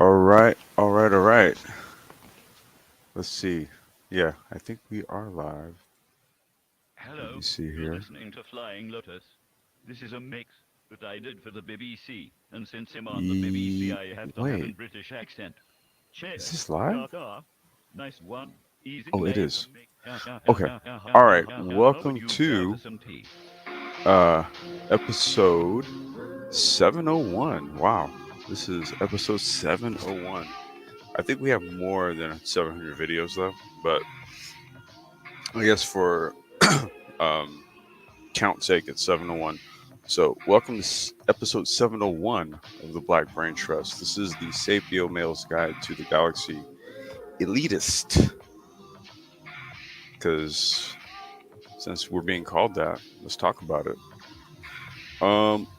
All right. Let's see. Yeah, I think we are live. Let me Hello, see you're here. listening to Flying Lotus. This is a mix that I did for the BBC, and since I'm on the BBC, I have to have a Wait, British accent. is Cheers. this live? Ta ta. Nice one. Easy Oh, it made. is. Yeah, yeah, yeah, Okay. yeah, yeah, yeah, All yeah, right. yeah, yeah. How would Welcome you care for to some tea? uh episode 701. Wow. This is episode 701. I think we have more than 700 videos though, but I guess for um count sake, it's 701. So, welcome to episode 701 of the Black Brain Trust. This is the Sapio-Males Guide to the Galaxy Elitist. Because since we're being called that, let's talk about it.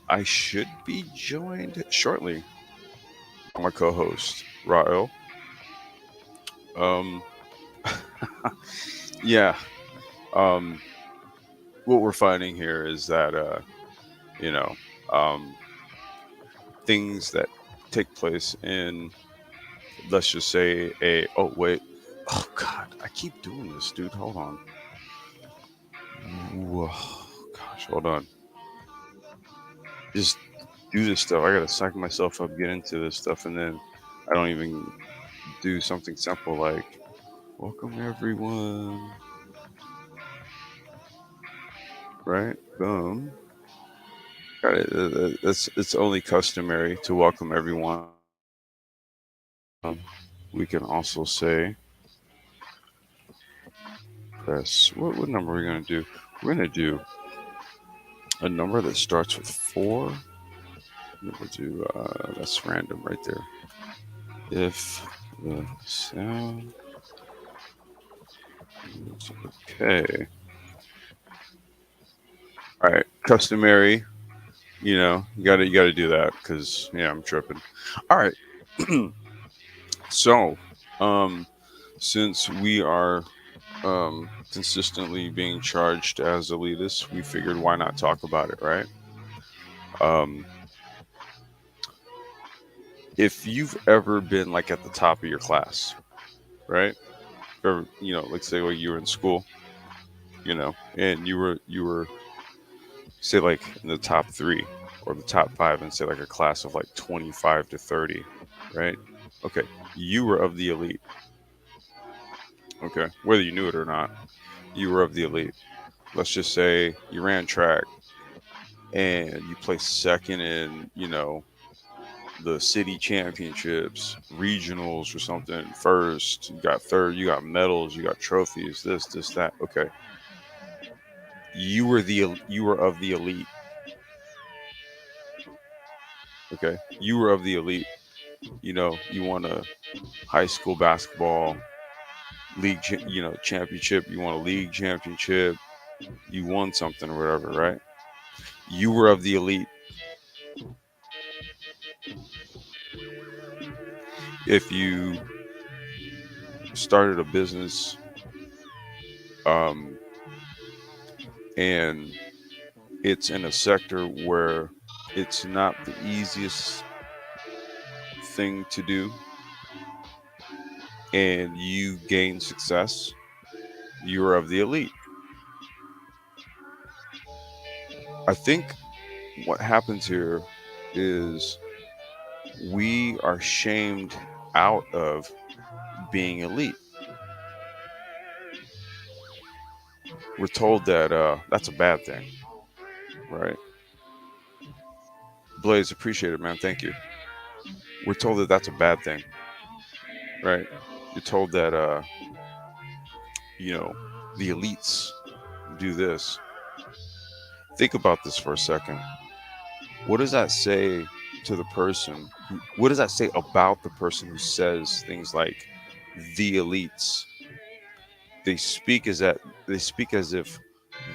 I should be joined shortly by my co-host Rael. Um, yeah. Um, what we're finding here is that you know, um, things that take place in, let's just say, a oh wait, oh god, I keep doing this, dude. Hold on. Whoa, gosh, hold on. Just do this stuff. I gotta psych myself up, get into this stuff, and then I don't even do something simple like welcome everyone, right? Boom. Got it. It's only customary to welcome everyone. We can also say press. What number are we gonna do? We're gonna do a number that starts with four. We'll do that's random right there. If the sound is okay. All right, customary. You gotta do that because yeah, I'm tripping. All right. So, um, since we are consistently being charged as elitists, we figured why not talk about it, right? Um, if you've ever been like at the top of your class, right? Or like say like you were in school, and you were say like in the top three or the top five, and say like a class of like 25 to 30, right? Okay, you were of the elite. Okay, whether you knew it or not, you were of the elite. Let's just say you ran track and you placed second in, the city championships, regionals or something, first, you got third, you got medals, you got trophies, this, that. Okay. You were of the elite. Okay. You were of the elite. You won a high school basketball championship, you won a league championship, you won something or whatever, right? You were of the elite. If you started a business, um, and it's in a sector where it's not the easiest thing to do, and you gain success, you're of the elite. I think what happens here is we are shamed out of being elite. We're told that that's a bad thing, right? Blaze, appreciate it, man. Thank you. We're told that that's a bad thing, right? You're told that you know the elites do this. Think about this for a second. What does that say to the person? What does that say about the person who says things like the elites? They speak as that they speak as if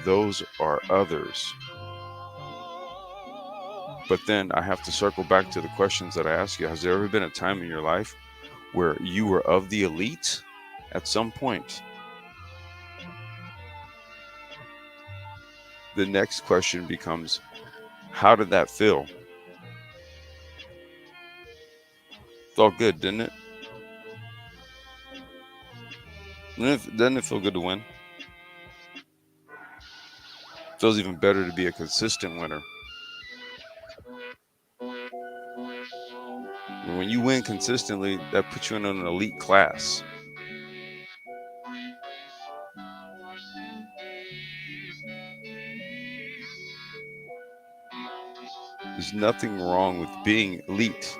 those are others. But then I have to circle back to the questions that I asked you. Has there ever been a time in your life where you were of the elite at some point? The next question becomes, how did that feel? Felt good, didn't it? Doesn't it feel good to win? Feels even better to be a consistent winner. And when you win consistently, that puts you in an elite class. There's nothing wrong with being elite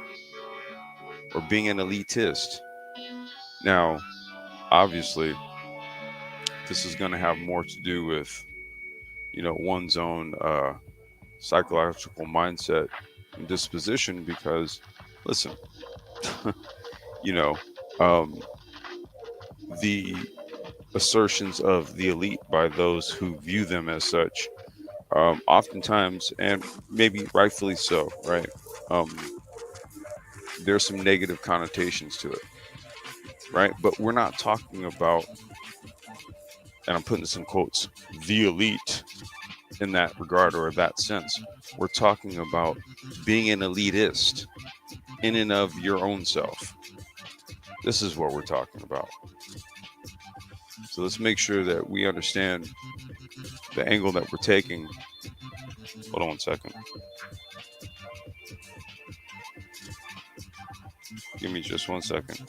or being an elitist. Now, obviously, this is going to have more to do with, one's own psychological mindset and disposition because, listen, you know, um, the assertions of the elite by those who view them as such, oftentimes, and maybe rightfully so, right? Um, there's some negative connotations to it, right? But we're not talking about, and I'm putting this in quotes, the elite in that regard or that sense. We're talking about being an elitist in and of your own self. This is what we're talking about. So let's make sure that we understand the angle that we're taking. Hold on one second. Give me just 1 second.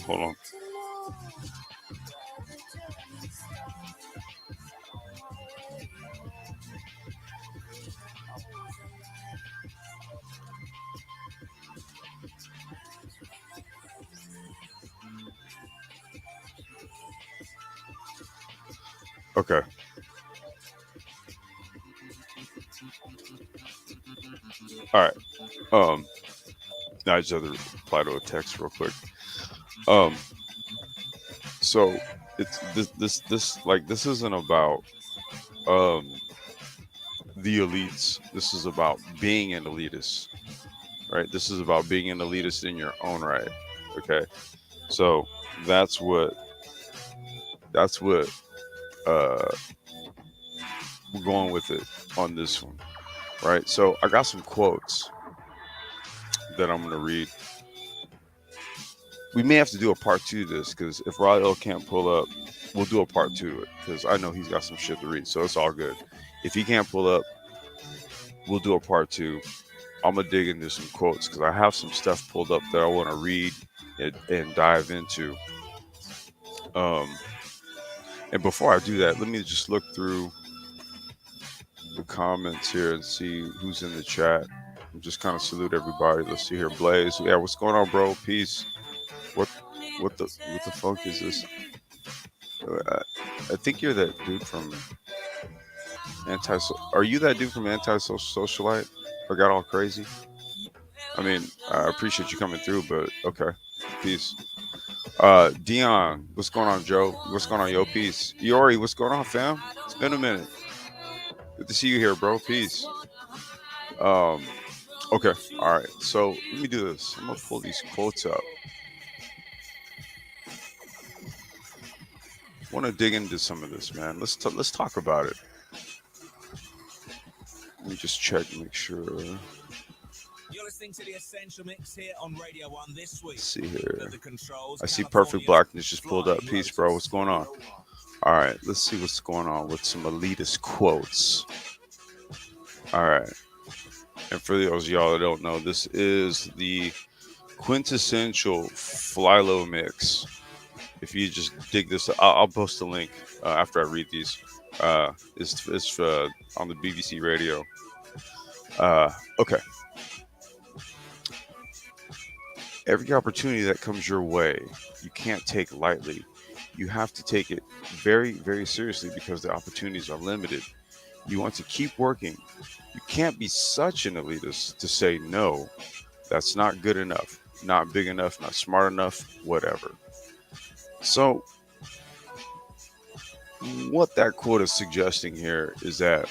Hold on. Okay. All right. Um, now I just have to reply to a text real quick. Um, so it's this isn't about um the elites. This is about being an elitist, right? This is about being an elitist in your own right. Okay. So that's what that's what uh we're going with it on this one, right? So I got some quotes that I'm gonna read. We may have to do a part two of this because if Raul can't pull up, we'll do a part two to it because I know he's got some shit to read, so it's all good. If he can't pull up, we'll do a part two. I'm gonna dig into some quotes because I have some stuff pulled up that I want to read and dive into. Um, and before I do that, let me just look through the comments here and see who's in the chat. And just kind of salute everybody. Let's see here, Blaze. Yeah, what's going on, bro? Peace. What what the fuck is this? I, I think you're that dude from anti. Are you that dude from Anti-Social Socialite? I got all crazy. I mean, I appreciate you coming through, but okay. Peace. Dion, what's going on, Joe? What's going on, yo? Peace. Iori, what's going on, fam? It's been a minute. Good to see you here, bro. Peace. Um, okay, all right. So let me do this. I'm gonna pull these quotes up. I want to dig into some of this, man. Let's talk about it. Let me just check, make sure. You're listening to the Essential Mix here on Radio 1 this week. Let's see here. The controls, I see Perfect California's Blackness just pulled up. Flying Peace, bro. Lotus. What's going on? All right, let's see what's going on with some elitist quotes. All right. And for those of y'all that don't know, this is the quintessential Flylo mix. If you just dig this, I'll post a link after I read these. It's on the BBC radio. Okay. Every opportunity that comes your way, you can't take lightly. You have to take it very, very seriously because the opportunities are limited. You want to keep working. You can't be such an elitist to say no. That's not good enough, not big enough, not smart enough, whatever. So, what that quote is suggesting here is that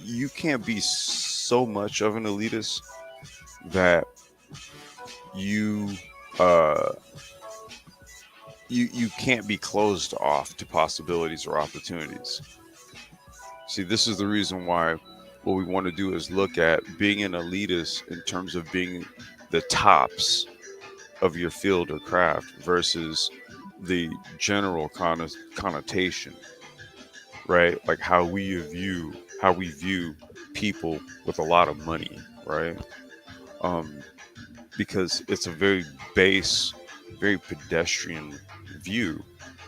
you can't be so much of an elitist that you you can't be closed off to possibilities or opportunities. See, this is the reason why what we want to do is look at being an elitist in terms of being the tops of your field or craft versus the general connotation, right? Like how we view people with a lot of money, right? Um, because it's a very base, very pedestrian view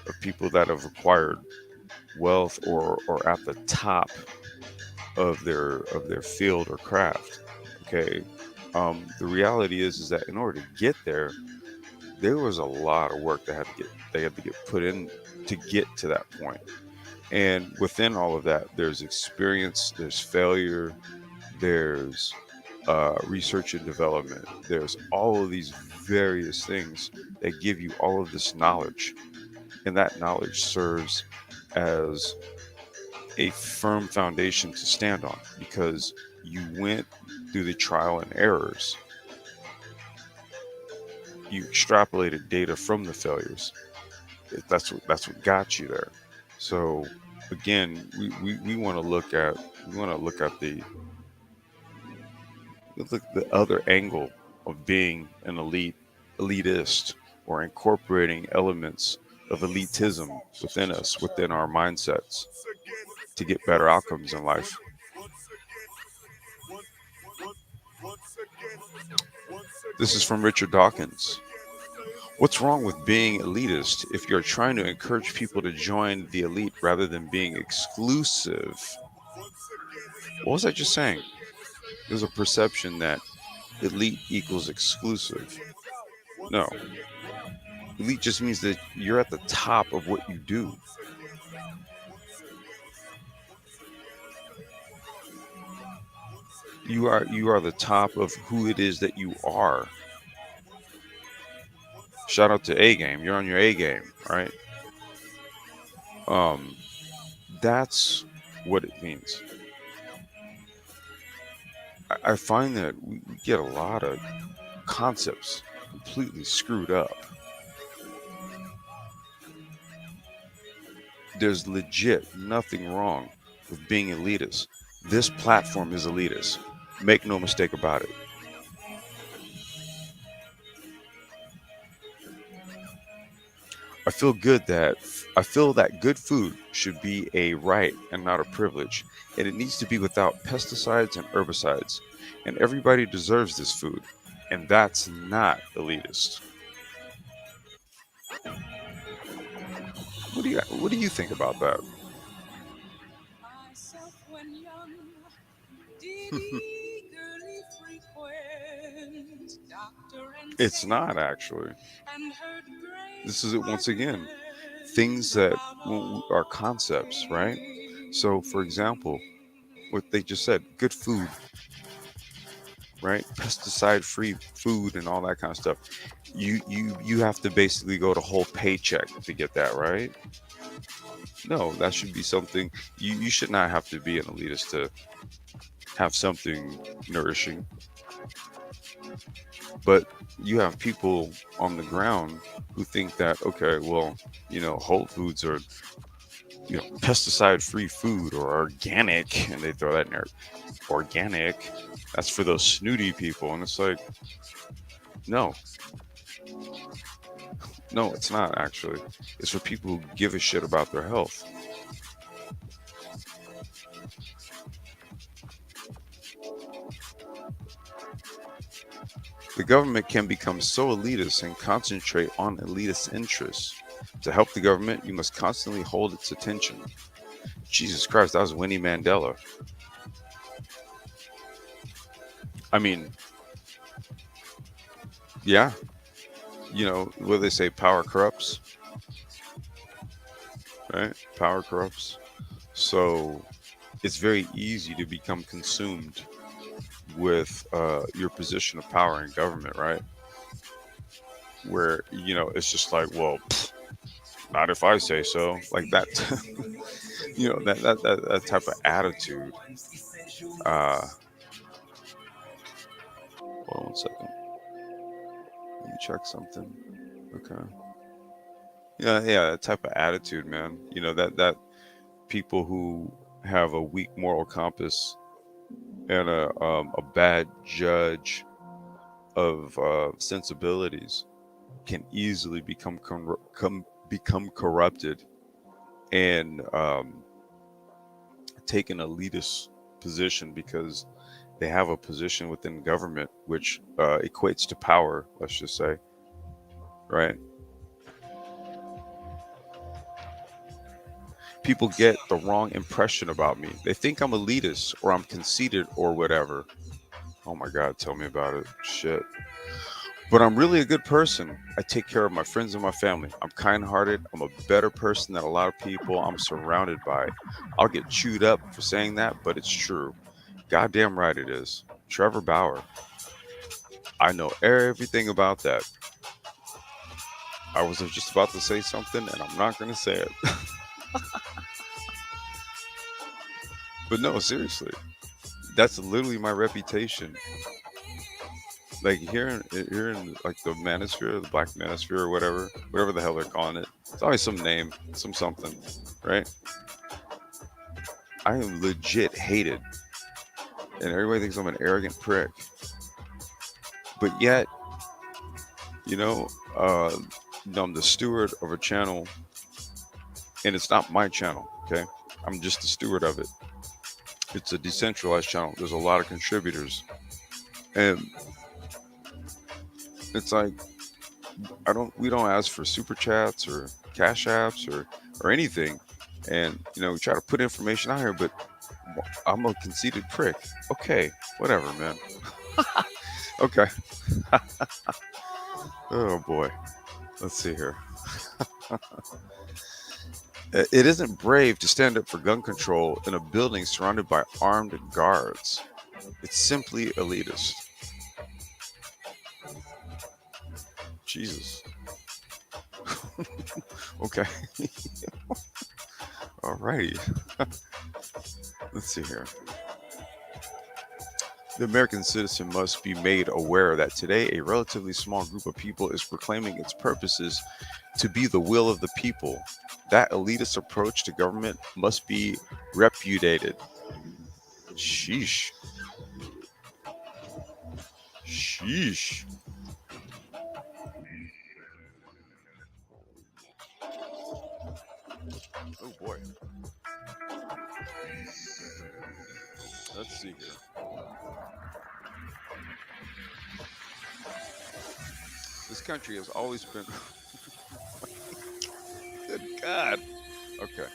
of people that have acquired wealth or at the top of their field or craft. Okay. The reality is that in order to get there, there was a lot of work that had to get put in to get to that point. And within all of that, there's experience, there's failure, there's research and development. There's all of these various things that give you all of this knowledge, and that knowledge serves as a firm foundation to stand on because you went through the trial and errors. You extrapolated data from the failures. That's what got you there. So again, we want to look at the other angle of being an elitist, or incorporating elements of elitism within us, within our mindsets, to get better outcomes in life. This is from Richard Dawkins. What's wrong with being elitist if you're trying to encourage people to join the elite rather than being exclusive? What was I just saying? There's a perception that elite equals exclusive. No, elite just means that you're at the top of what you do. You are the top of who it is that you are. Shout out to A game. You're on your A game, right? Um, that's what it means. I find that we get a lot of concepts completely screwed up. There's legit nothing wrong with being elitist. This platform is elitist. Make no mistake about it. I feel that good food should be a right and not a privilege, and it needs to be without pesticides and herbicides. And everybody deserves this food, and that's not elitist. What do you think about that? Myself when young, did eagerly frequent doctor and It's saint, not actually. and heard great This is it once again. arguments Things that about are all concepts, right? So, for example, things. what they just said, good food, right? Pesticide free food and all that kind of stuff. You have to basically go to whole paycheck to get that, right? No, that should be something you should not have to be an elitist to have something nourishing. But you have people on the ground who think that, okay, well, Whole Foods are, pesticide free food or organic, and they throw that in there. Organic, that's for those snooty people. And it's like, no, no, it's not actually. It's for people who give a shit about their health. The government can become so elitist and concentrate on elitist interests. To help the government, you must constantly hold its attention. Jesus Christ, that was Winnie Mandela. I mean, yeah, what do they say? Power corrupts, right? Power corrupts. So it's very easy to become consumed with your position of power in government, right? Where, it's just like, well, not if I say so. Like that, that type of attitude. Uh, Hold on one second. Let me check something. Okay. Yeah, yeah, that type of attitude, man. That people who have a weak moral compass and a bad judge of sensibilities can easily become corrupted and take an elitist position because they have a position within government which equates to power. Let's just say, right? People get the wrong impression about me. They think I'm elitist or I'm conceited or whatever. Oh my God, tell me about it. Shit. But I'm really a good person. I take care of my friends and my family. I'm kind hearted. I'm a better person than a lot of people I'm surrounded by. I'll get chewed up for saying that, but it's true. Goddamn right it is. Trevor Bauer. I know everything about that. I was just about to say something and I'm not going to say it. But no, seriously. That's literally my reputation. Like here in like the manosphere, the black manosphere or whatever the hell they're calling it. It's always some name, some something, right? I am legit hated, and everybody thinks I'm an arrogant prick. But yet, you know, uh, I'm the steward of a channel, and it's not my channel. Okay, I'm just the steward of it. It's a decentralized channel. There's a lot of contributors, and it's like we don't ask for super chats or cash apps or anything, and we try to put information out here, but I'm a conceited prick. Okay, whatever, man. Okay. Oh boy. Let's see here. It isn't brave to stand up for gun control in a building surrounded by armed guards. It's simply elitist. Jesus. Okay. Alrighty. Let's see here. The American citizen must be made aware that today a relatively small group of people is proclaiming its purposes to be the will of the people. That elitist approach to government must be repudiated. Sheesh. Sheesh. Oh boy. Let's see here. This country has always been. Good God. Okay.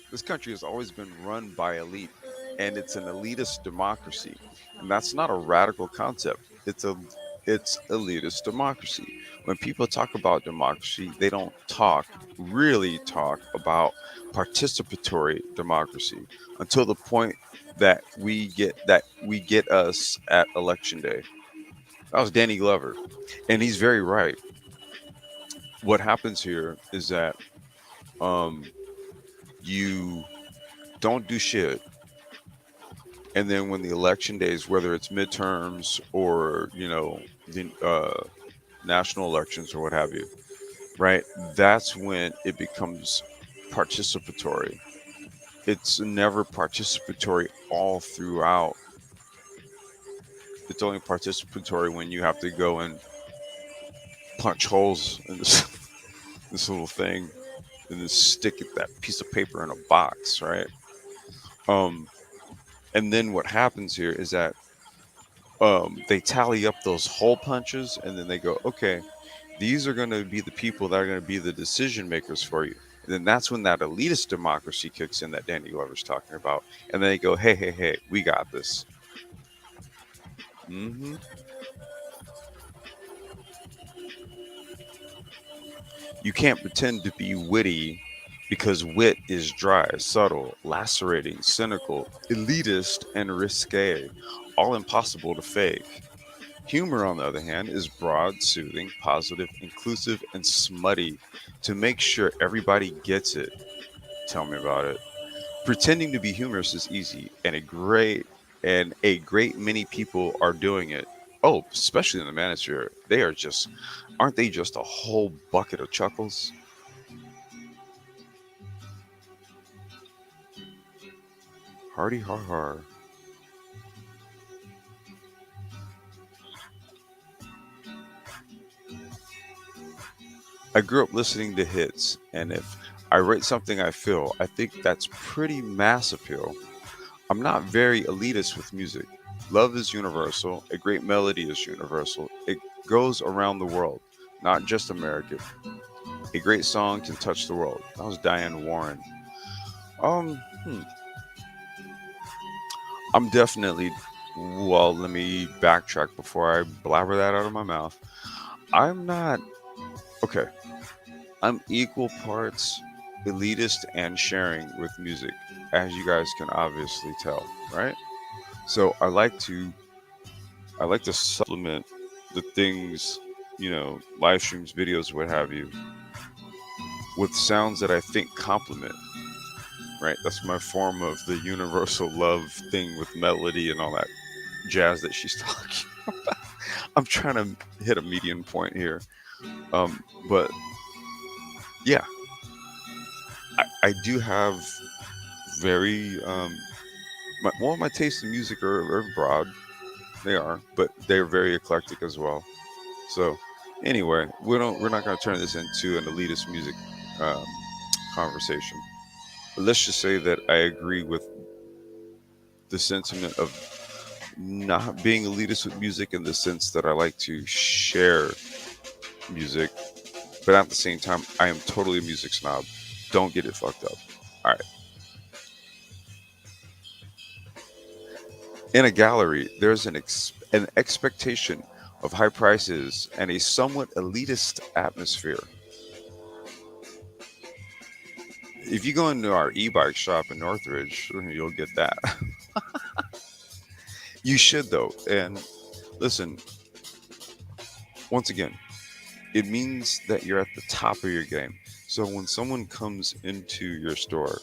This country has always been run by elite, and it's an elitist democracy. And that's not a radical concept. It's elitist democracy. When people talk about democracy, they don't really talk about participatory democracy until the point that we get us at election day. That was Danny Glover, and he's very right. What happens here is that um, you don't do shit, and then when the election days, whether it's midterms or the national elections or what have you, right? That's when it becomes participatory. It's never participatory all throughout. It's only participatory when you have to go and punch holes in this this little thing and then stick that piece of paper in a box, right? Um, and then what happens here is that they tally up those hole punches and then they go, okay, these are going to be the people that are going to be the decision makers for you. And then that's when that elitist democracy kicks in that Danny Glover's talking about. And then they go, hey, hey, hey, we got this. hmm You can't pretend to be witty because wit is dry, subtle, lacerating, cynical, elitist, and risque, all impossible to fake. Humor, on the other hand, is broad, soothing, positive, inclusive, and smutty to make sure everybody gets it. Tell me about it. Pretending to be humorous is easy, and a great many people are doing it. Oh, especially in the manosphere. Aren't they just a whole bucket of chuckles? Hardy har har. I grew up listening to hits, and if I write something I feel, I think that's pretty mass appeal. I'm not very elitist with music. Love is universal. A great melody is universal. It goes around the world, not just America. A great song can touch the world. That was Diane Warren. Um, hmm. I'm definitely. Well, let me backtrack before I blabber that out of my mouth. I'm not. Okay. I'm equal parts elitist and sharing with music, as you guys can obviously tell, right? So I like to supplement the things, live streams, videos, what have you, with sounds that I think complement, right? That's my form of the universal love thing with melody and all that jazz that she's talking. I'm trying to hit a median point here. But yeah, I do have very my tastes in music are broad. They are, but they're very eclectic as well. So anyway, we're not going to turn this into an elitist music um, conversation. But let's just say that I agree with the sentiment of not being elitist with music in the sense that I like to share music, but at the same time, I am totally a music snob. Don't get it fucked up. All right. In a gallery, there's an expectation of high prices and a somewhat elitist atmosphere. If you go into our e-bike shop in Northridge, you'll get that. You should though. And listen, once again, it means that you're at the top of your game. So when someone comes into your store,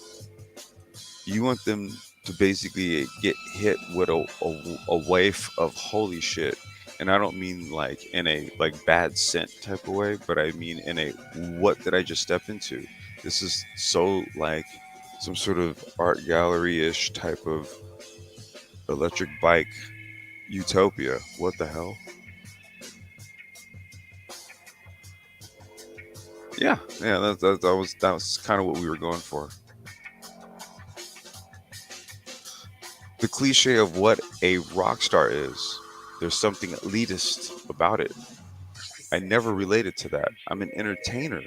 you want them to basically get hit with a wave of holy shit. And I don't mean like in a like bad scent type of way, but I mean in a what did I just step into? This is so like some sort of art gallery ish type of electric bike utopia. What the hell? Yeah, yeah, that was kind of what we were going for. The cliche of what a rock star is. There's something elitist about it. I never related to that. I'm an entertainer.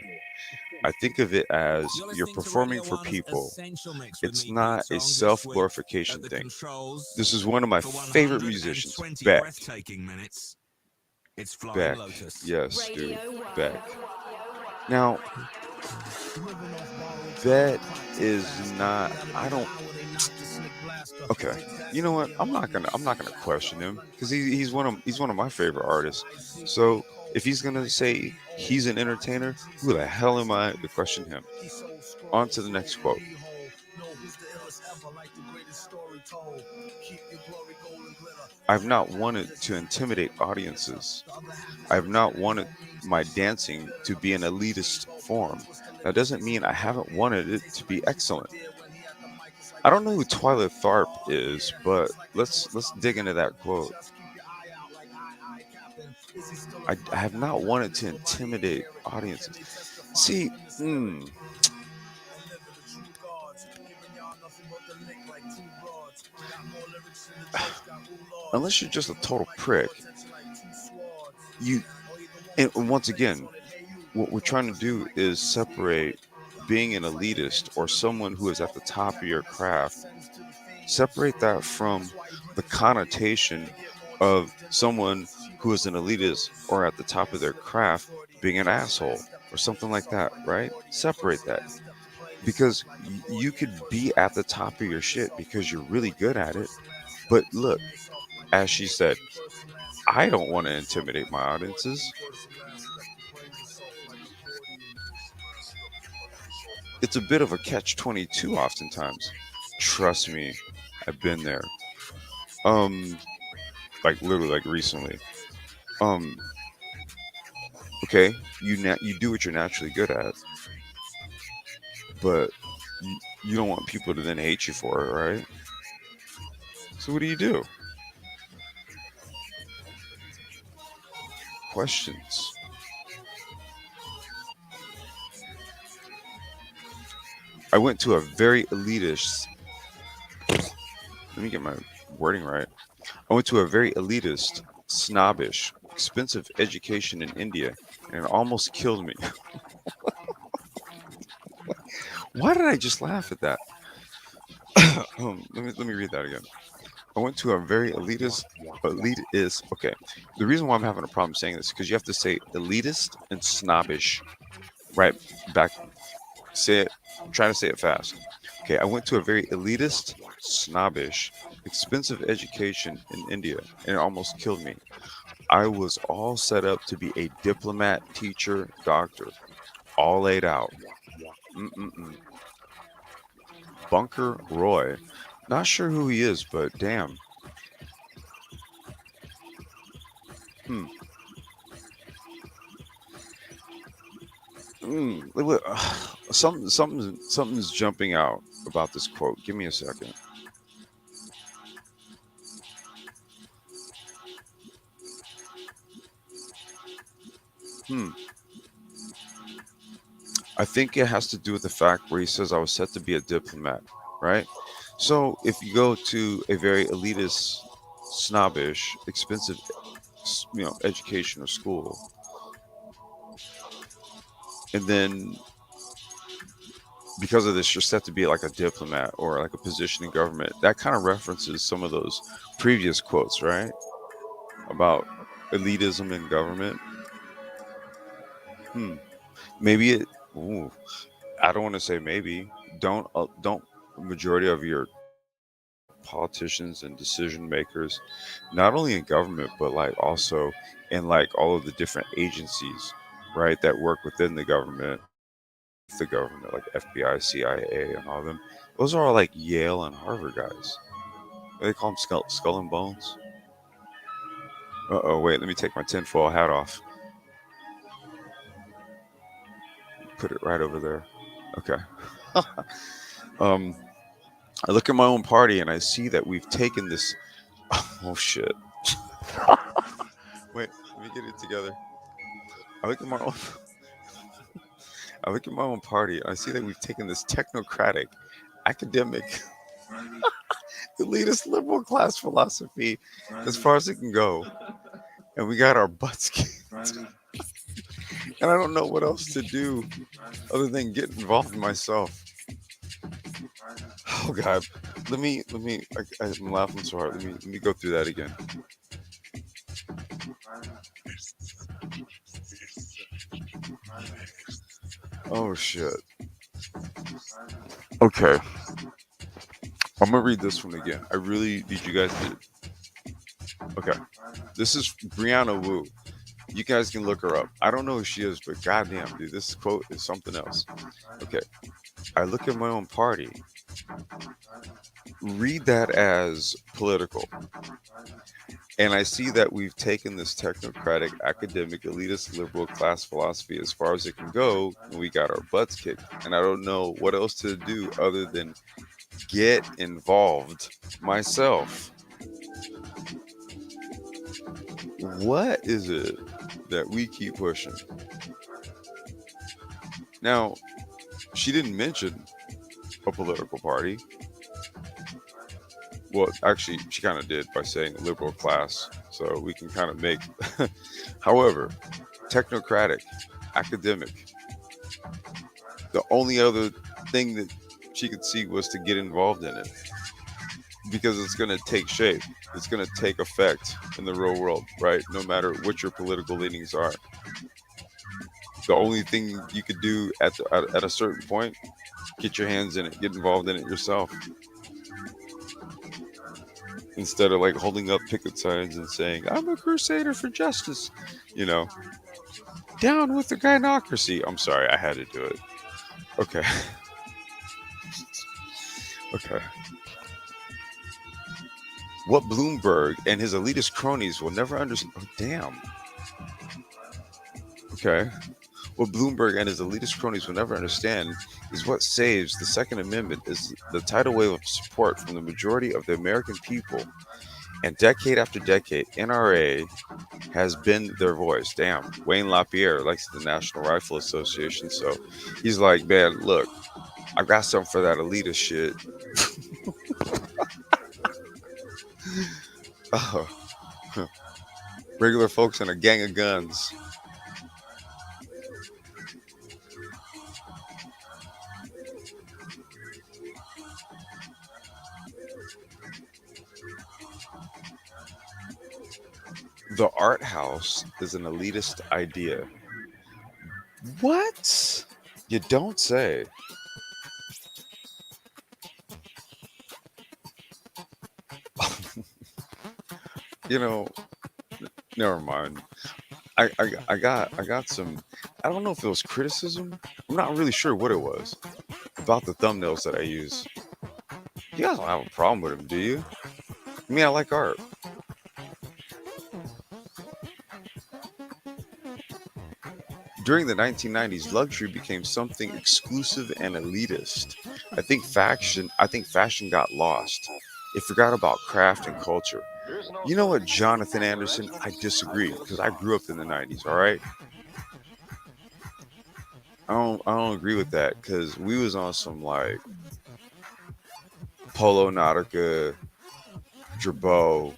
I think of it as You're you're listening to performing Radio for 1's people. Essential Mix with It's me, Pete not a Tong, this self week glorification at the thing. controls This is one of my for favorite musicians, 120 Beck. breathtaking minutes. It's Flying Beck. Lotus. Yes, dude. Radio 1. Beck. Now, that is not. I don't. Okay. You know what? I'm not gonna question him because he's one of my favorite artists. So if he's gonna say he's an entertainer, who the hell am I to question him? On to the next quote. I've not wanted to intimidate audiences. I've not wanted my dancing to be an elitist form. That doesn't mean I haven't wanted it to be excellent. I don't know who Twyla Tharp is, but let's dig into that quote. I have not wanted to intimidate audiences. See, unless you're just a total prick, you and once again, what we're trying to do is separate being an elitist or someone who is at the top of your craft, separate that from the connotation of someone who is an elitist or at the top of their craft being an asshole or something like that, right? Separate that because you could be at the top of your shit because you're really good at it. But look, as she said, I don't want to intimidate my audiences. It's a bit of a catch 22 oftentimes. Trust me, I've been there. Um, like literally, like recently. Um, okay, you do what you're naturally good at, but you don't want people to then hate you for it, right? So what do you do? Questions. I went to a very elitist. Let me get my wording right. I went to a very elitist, snobbish, expensive education in India, and it almost killed me. Why did I just laugh at that? Let me read that again. I went to a very elitist. Okay, the reason why I'm having a problem saying this is because you have to say elitist and snobbish right back. Say it. Try to say it fast. Okay, I went to a very elitist, snobbish, expensive education in India, and it almost killed me. I was all set up to be a diplomat, teacher, doctor, all laid out. Mm-mm-mm. Bunker Roy. Not sure who he is, but damn. Hmm. Something's jumping out about this quote. Give me a second. Hmm. I think it has to do with the fact where he says I was set to be a diplomat, right? So if you go to a very elitist, snobbish, expensive, education or school, and then because of this, you're set to be like a diplomat or like a position in government. That kind of references some of those previous quotes, right? About elitism in government. Hmm. Maybe it. Ooh, I don't want to say maybe. Don't majority of your politicians and decision makers, not only in government but like also in like all of the different agencies, right, that work within the government, like FBI, CIA, and all of them. Those are all like Yale and Harvard guys. They call them skull and bones. Wait, let me take my tinfoil hat off. Put it right over there. Okay. um, I look at my own party and I see that we've taken this. Oh shit! Wait, let me get it together. I look at my own. I look at my own party and I see that we've taken this technocratic, academic, elitist, liberal class philosophy as far as it can go, and we got our butts kicked. And I don't know what else to do other than get involved myself. Oh God, I'm laughing so hard. Let me go through that again. Oh shit. Okay, I'm gonna read this one again. I really need you guys to. Okay, this is Brianna Wu. You guys can look her up. I don't know who she is, but goddamn, dude, this quote is something else. Okay, I look at my own party. Read that as political. And I see that we've taken this technocratic, academic, elitist, liberal class philosophy as far as it can go, and we got our butts kicked. And I don't know what else to do other than get involved myself. What is it that we keep pushing? Now, she didn't mention a political party. Well, actually, she kind of did by saying liberal class. So we can kind of make. However, technocratic, academic. The only other thing that she could see was to get involved in it because it's going to take shape. It's going to take effect in the real world, right? No matter what your political leanings are. The only thing you could do at a certain point, get your hands in it, get involved in it yourself. Instead of like holding up picket signs and saying, I'm a crusader for justice, you know, down with the gynocracy. I'm sorry, I had to do it. Okay. Okay. What Bloomberg and his elitist cronies will never understand. Oh, damn. Okay. What Bloomberg and his elitist cronies will never understand is what saves the Second Amendment is the tidal wave of support from the majority of the American people. And decade after decade, NRA has been their voice. Damn, Wayne LaPierre likes the National Rifle Association, so he's like, man, look, I got something for that elitist shit. Oh, regular folks and a gang of guns. The art house is an elitist idea. What? You don't say. You know, never mind. I got some. I don't know if it was criticism. I'm not really sure what it was about the thumbnails that I use. You guys don't have a problem with them, do you? I mean, I like art. During the 1990s, luxury became something exclusive and elitist. I think fashion got lost. It forgot about craft and culture. You know what, Jonathan Anderson? I disagree because I grew up in the 90s, all right? I don't agree with that because we was on some like Polo Nautica, Drabeau,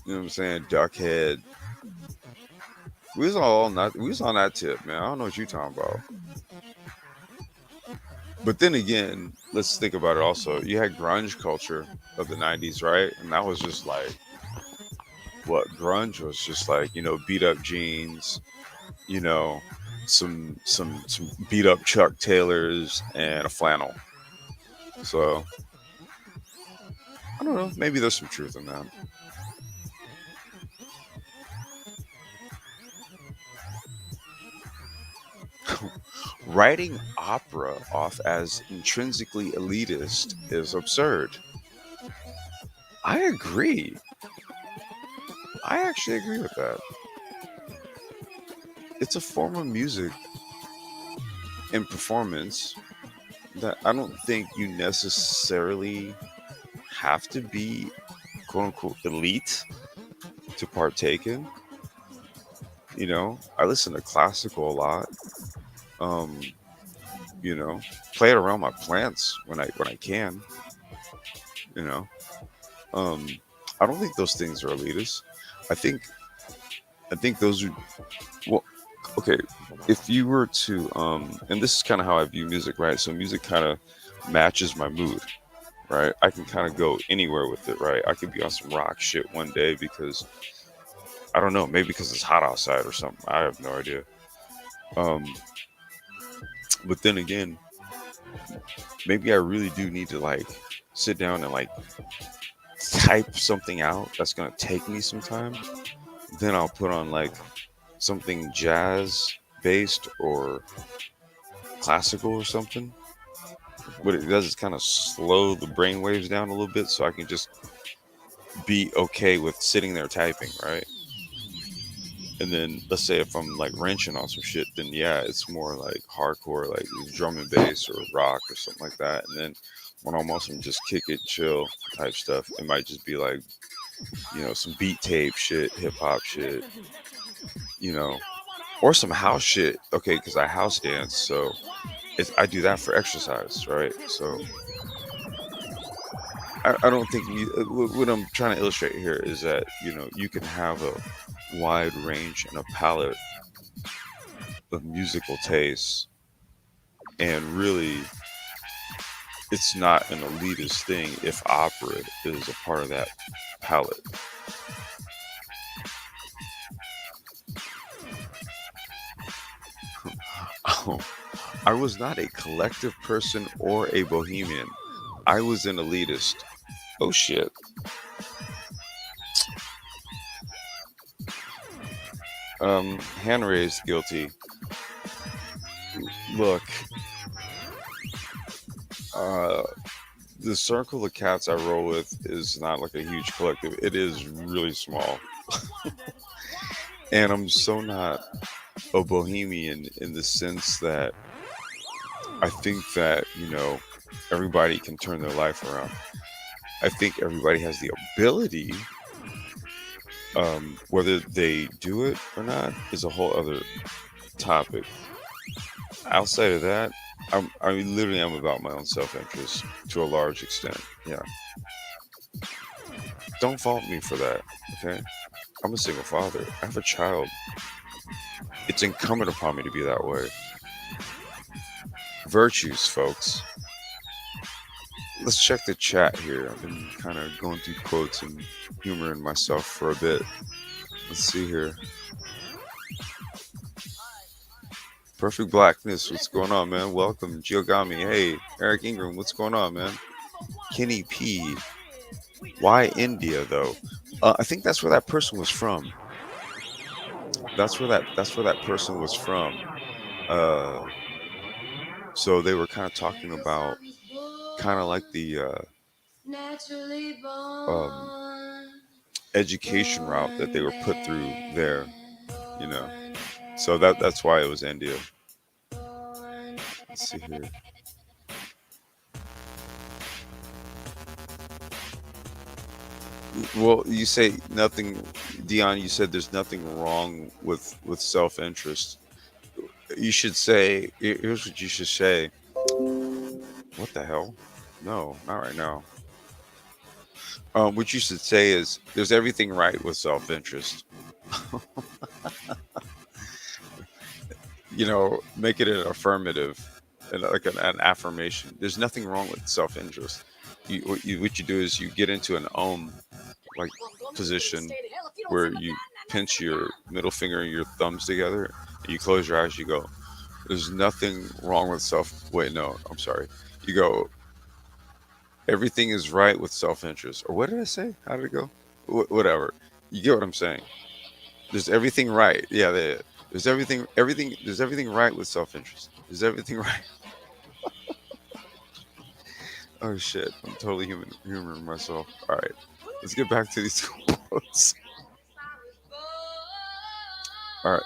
you know what I'm saying, Duckhead. We was on that tip, man. I don't know what you're talking about. But then again, let's think about it also. You had grunge culture of the 90s, right? And that was just like what grunge was just like, beat up jeans, you know, some beat up Chuck Taylors and a flannel. So, I don't know, maybe there's some truth in that. Writing opera off as intrinsically elitist is absurd. I agree. I actually agree with that. It's a form of music and performance that I don't think you necessarily have to be quote unquote elite to partake in. I listen to classical a lot. Um, you know, play it around my plants when I can, you know. Um, I don't think those things are elitist. I think I think those are well okay, if you were to and this is kind of how I view music, right? So music kind of matches my mood, right? I can kind of go anywhere with it, right? I could be on some rock shit one day because I don't know, maybe because it's hot outside or something. I have no idea. Um, but then again, maybe I really do need to like sit down and like type something out that's gonna take me some time. Then I'll put on like something jazz based or classical or something. What it does is kind of slow the brain waves down a little bit so I can just be okay with sitting there typing, right? And then let's say if I'm like wrenching on some shit, then yeah, it's more like hardcore, like drum and bass or rock or something like that. And then when I'm on some just kick it, chill type stuff, it might just be like, some beat tape shit, hip hop shit, you know, or some house shit. Okay, because I house dance, so I do that for exercise, right? So I don't think what I'm trying to illustrate here is that you can have a wide range and a palette of musical tastes, and really, it's not an elitist thing if opera is a part of that palette. Oh, I was not a collective person or a bohemian. I was an elitist. Oh shit. Hand raised guilty. Look, uh, the circle of cats I roll with is not like a huge collective. It is really small. And I'm so not a bohemian in the sense that I think that, everybody can turn their life around. I think everybody has the ability. Whether they do it or not is a whole other topic. Outside of that, I literally am about my own self-interest to a large extent. Yeah. Don't fault me for that. Okay. I'm a single father. I have a child. It's incumbent upon me to be that way. Virtues, folks. Let's check the chat here. I've been kind of going through quotes and humoring myself for a bit. Let's see here. Perfect Blackness, what's going on, man? Welcome, Giogami. Hey, Eric Ingram, what's going on, man? Kenny P. Why India though? I think that's where that person was from. That's where that person was from. Uh, so they were kind of talking about kind of like the um, education route that they were put through there, you know. So that's why it was India. Let's see here. Well, you say nothing, Dion. You said there's nothing wrong with self-interest. You should say. Here's what you should say. What the hell? No, not right now. What you should say is there's everything right with self-interest. Make it an affirmative and like an affirmation. There's nothing wrong with self-interest. What you do is you get into an like position where you pinch your middle finger and your thumbs together and you close your eyes. You go, there's nothing wrong with wait, no, I'm sorry. You go, everything is right with self-interest. Or what did I say? How did it go? Whatever. You get what I'm saying? There's everything right. Yeah, there's everything right with self-interest. There's everything right. Oh shit, I'm totally humoring myself. All right, let's get back to these quotes. All right.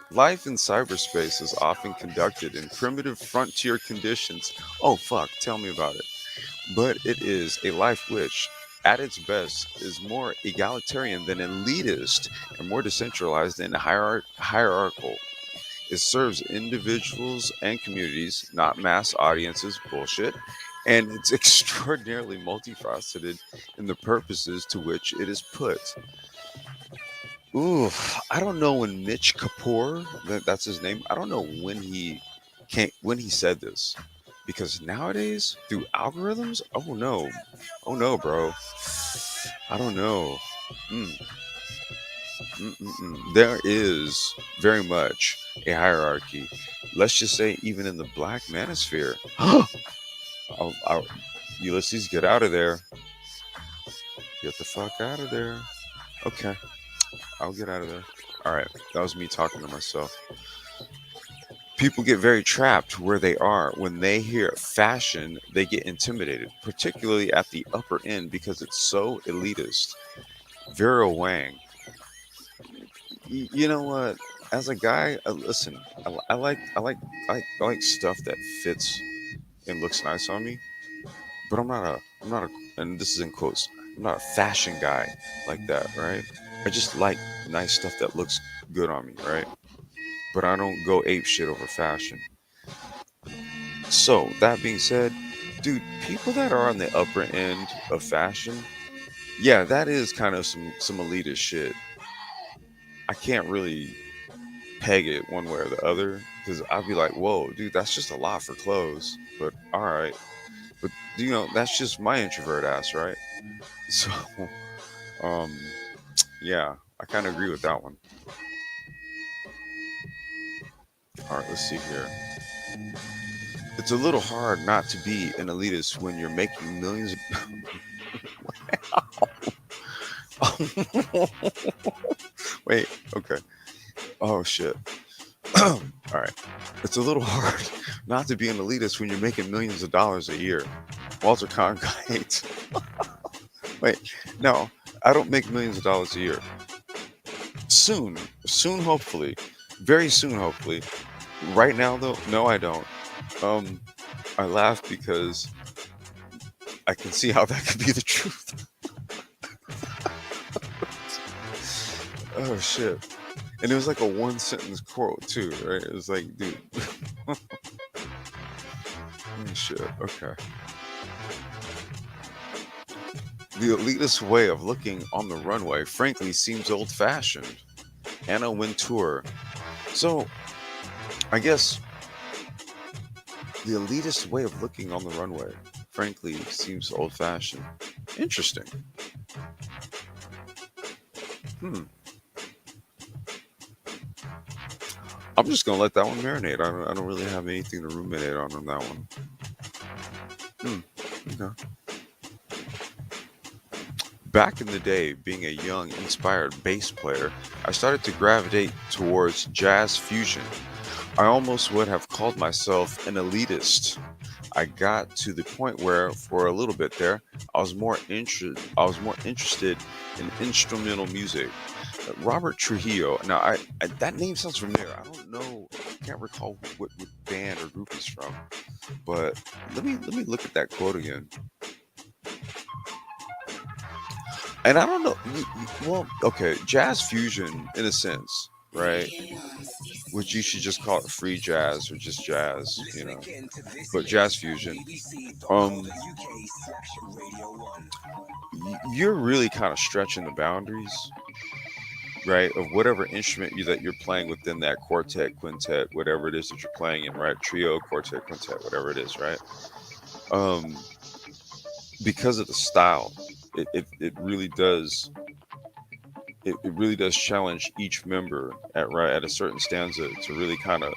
Life in cyberspace is often conducted in primitive frontier conditions. Oh fuck, tell me about it. But it is a life which, at its best, is more egalitarian than elitist and more decentralized and hierarchical. It serves individuals and communities, not mass audiences, bullshit, and it's extraordinarily multifaceted in the purposes to which it is put. Ooh, I don't know when Mitch Kapoor, that's his name. I don't know when he said this, because nowadays through algorithms, oh no, bro, I don't know. Mm, there is very much a hierarchy. Let's just say even in the Black Manosphere. Ulysses, get out of there. Get the fuck out of there. Okay, I'll get out of there. All right, that was me talking to myself. People get very trapped where they are. When they hear fashion, they get intimidated, particularly at the upper end because it's so elitist. Vera Wang. You know what? As a guy, listen, I like stuff that fits and looks nice on me, but and this is in quotes, I'm not a fashion guy like that, right? I just like nice stuff that looks good on me, right? But I don't go ape shit over fashion. So that being said, dude, people that are on the upper end of fashion, yeah, that is kind of some elitist shit. I can't really peg it one way or the other because I'd be like, whoa, dude, that's just a lot for clothes. But all right, but that's just my introvert ass, right? So, um, yeah, I kind of agree with that one. All right, let's see here. It's a little hard not to be an elitist when you're making millions. Wait, okay. Oh shit. All right. It's a little hard not to be an elitist when you're making millions of dollars a year. Walter Cronkite. Wait, no, I don't make millions of dollars a year. Soon, hopefully. Very soon, hopefully. Right now, though, no, I don't. Um, I laugh because I can see how that could be the truth. Oh shit! And it was like a one sentence quote too, right? It was like, dude, oh, shit. Okay. The elitist way of looking on the runway, frankly, seems old-fashioned. Anna Wintour. So, I guess the elitist way of looking on the runway, frankly, seems old-fashioned. Interesting. Hmm. I'm just gonna let that one marinate. I don't really have anything to ruminate on that one. Hmm. Okay. Back in the day, being a young, inspired bass player, I started to gravitate towards jazz fusion. I almost would have called myself an elitist. I got to the point where, for a little bit there, I was more interested in instrumental music. Robert Trujillo. Now, that name sounds familiar. I don't know. I can't recall what band or group he's from. But let me look at that quote again. And I don't know. Well, okay, jazz fusion in a sense, right? Which you should just call it free jazz or just jazz, But jazz fusion, um, you're really kind of stretching the boundaries, right, of whatever instrument that you're playing within that quartet, quintet, whatever it is that you're playing in, right? Trio, quartet, quintet, whatever it is, right? Um, because of the style, it really does it really does challenge each member at a certain stanza to really kind of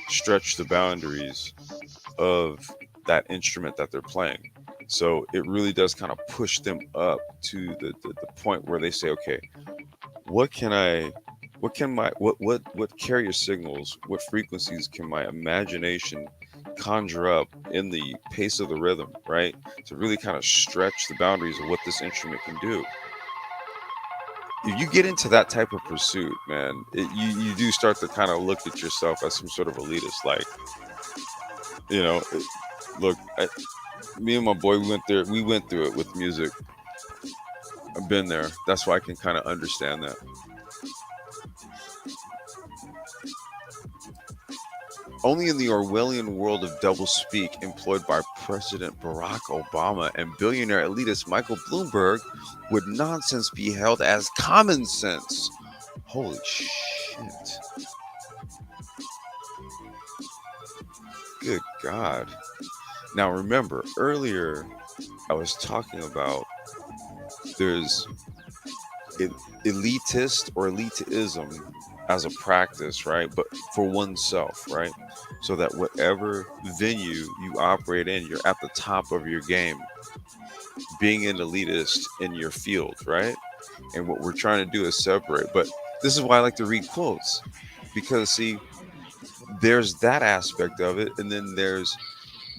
stretch the boundaries of that instrument that they're playing. So it really does kind of push them up to the point where they say, okay, what can I what carrier signals, what frequencies can my imagination conjure up in the pace of the rhythm, right? To really kind of stretch the boundaries of what this instrument can do. If you get into that type of pursuit, man, you do start to kind of look at yourself as some sort of elitist. Like, you know, look, me and my boy, we went through it with music. I've been there. That's why I can kind of understand that. Only in the Orwellian world of doublespeak employed by President Barack Obama and billionaire elitist Michael Bloomberg would nonsense be held as common sense. Holy shit. Good God. Now remember, earlier I was talking about there's elitist or elitism as a practice, right? But for oneself, right? So that whatever venue you operate in, you're at the top of your game, being an elitist in your field, right? And what we're trying to do is separate. But this is why I like to read quotes because, see, there's that aspect of it. And then there's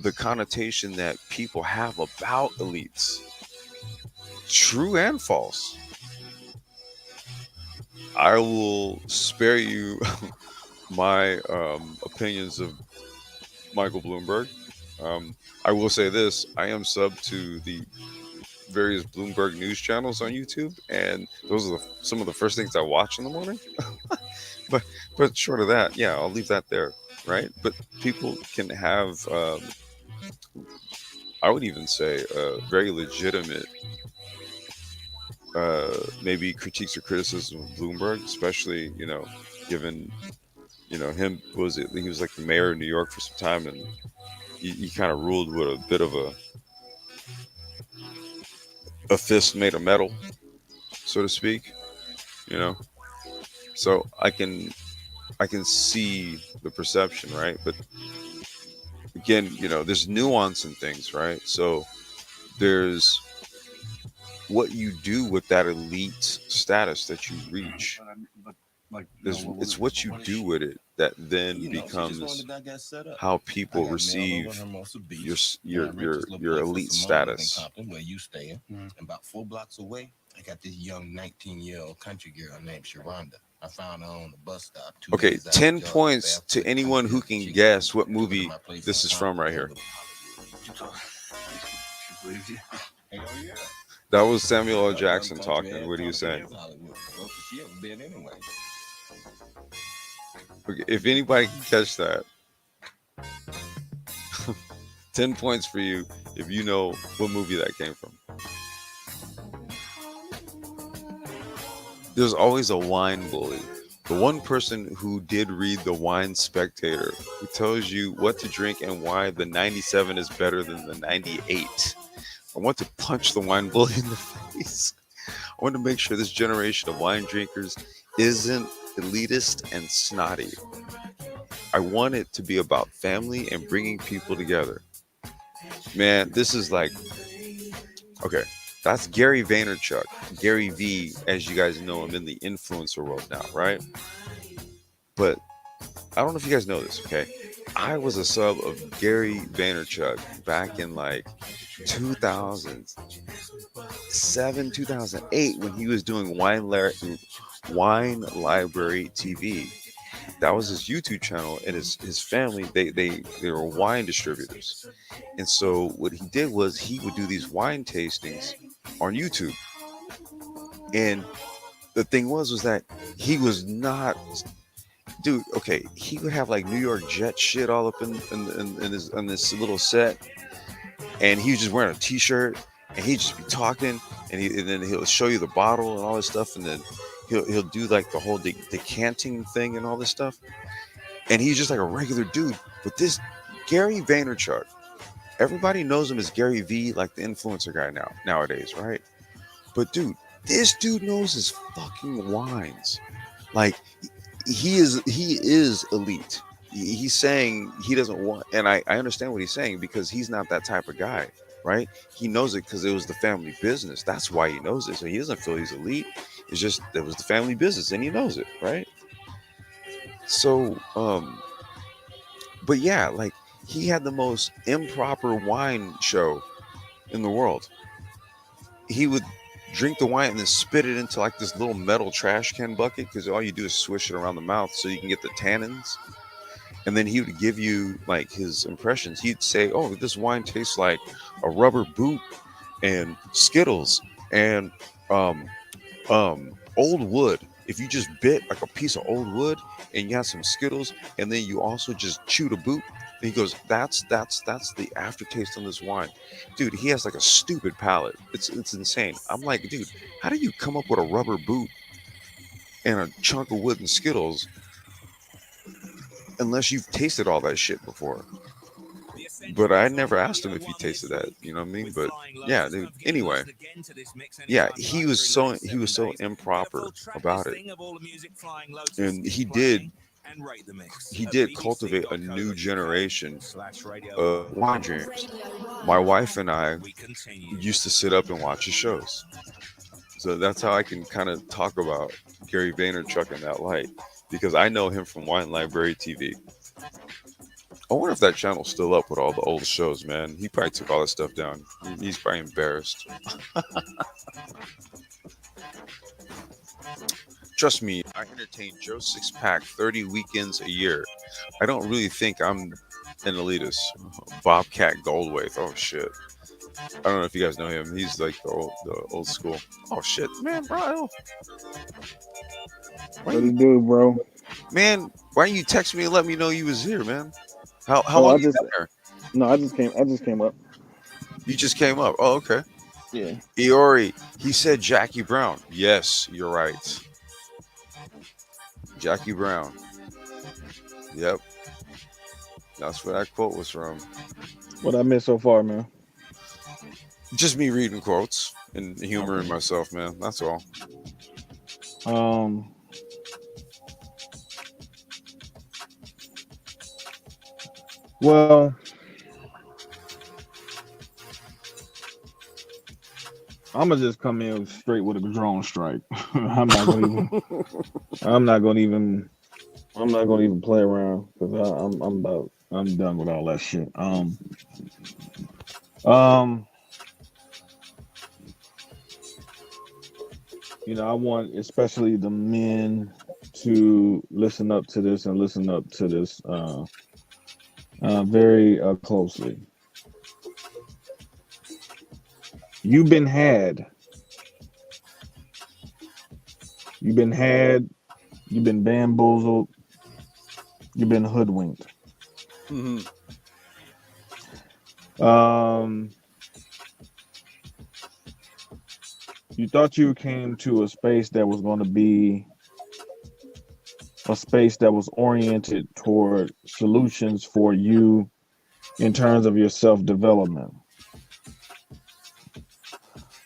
the connotation that people have about elites, true and false. I will spare you my opinions of Michael Bloomberg. Um, I will say this: I am sub to the various Bloomberg news channels on YouTube, and those are some of the first things I watch in the morning. but but short of that, yeah, I'll leave that there, right? But people can have, I would even say, very legitimate, maybe critiques or criticism of Bloomberg, especially given him was it he was like the mayor of New York for some time, and he kind of ruled with a bit of a fist made of metal, so to speak. You know, so I can see the perception, right? But again, there's nuance in things, right? So there's what you do with that elite status that you reach. It's what you do with it that then becomes how people receive your elite status. Where you staying? And about 4 blocks away, I got this young 19-year-old country girl named Sharonda. I found her on the bus stop. Okay, 10 points to anyone who can guess what movie this is from right here. Hell yeah. That was Samuel L. Jackson talking. What do you say? She ever been anyway. Okay, if anybody can catch that, 10 points for you if you know what movie that came from. There's always a wine bully. The one person who did read the Wine Spectator, who tells you what to drink and why the 97 is better than the 98. I want to punch the wine bully in the face. I want to make sure this generation of wine drinkers isn't elitist and snotty. I want it to be about family and bringing people together. Man, this is like, okay, that's Gary Vaynerchuk, Gary V, as you guys know him in the influencer world now, right? But I don't know if you guys know this, okay? I was a sub of Gary Vaynerchuk back in like 2007, 2008 when he was doing Wine Library TV. That was his YouTube channel, and his family, they were wine distributors. And so what he did was he would do these wine tastings on YouTube. And the thing was that he was not, dude, okay, he would have like New York Jet shit all up in this little set, and he was just wearing a t-shirt, and he'd just be talking, and then he'll show you the bottle and all this stuff, and then he'll do like the whole decanting thing and all this stuff. And he's just like a regular dude. But this Gary Vaynerchuk, everybody knows him as Gary V, like the influencer guy nowadays, right? But dude, this dude knows his fucking wines. Like he is elite. He's saying he doesn't want, and I understand what he's saying because he's not that type of guy, right? He knows it because it was the family business. That's why he knows it. So he doesn't feel he's elite. It's just it was the family business, and he knows it, right? So, but yeah, like he had the most improper wine show in the world. He would drink the wine and then spit it into like this little metal trash can bucket because all you do is swish it around the mouth so you can get the tannins. And then he would give you like his impressions. He'd say, "Oh, this wine tastes like a rubber boot and Skittles and old wood. If you just bit like a piece of old wood and you have some Skittles and then you also just chewed a boot." And he goes, that's the aftertaste on this wine. Dude, he has like a stupid palate. It's insane. I'm like, dude, how do you come up with a rubber boot and a chunk of wood and Skittles unless you've tasted all that shit before? But I never asked him if he tasted that, you know what I mean? But yeah, dude. Anyway, yeah, he was so improper about it, and he did cultivate a new generation of wine drinkers. My wife and I used to sit up and watch his shows, so that's how I can kind of talk about Gary Vaynerchuk in that light because I know him from Wine Library TV. I wonder if that channel's still up with all the old shows, man. He probably took all that stuff down. He's probably embarrassed. Trust me, I entertain Joe Sixpack 30 weekends a year. I don't really think I'm an elitist. Bobcat Goldthwait. Oh, shit. I don't know if you guys know him. He's like the old school. Oh, shit. Man, bro. What do you do, bro? Man, why didn't you text me and let me know you was here, man? How long you been there? No, I just came up. You just came up. Oh, okay. Yeah. Iori, he said Jackie Brown. Yes, you're right. Jackie Brown. Yep. That's where that quote was from. What I missed so far, man? Just me reading quotes and humoring myself, man. That's all. Well, I'm gonna just come in straight with a drone strike. I'm not gonna even play around because I'm done with all that shit. You know, I want especially the men to listen up to this and listen up to this very closely. You've been had. You've been had. You've been bamboozled. You've been hoodwinked. Mhm. You thought you came to a space that was going to be a space that was oriented toward solutions for you in terms of your self-development.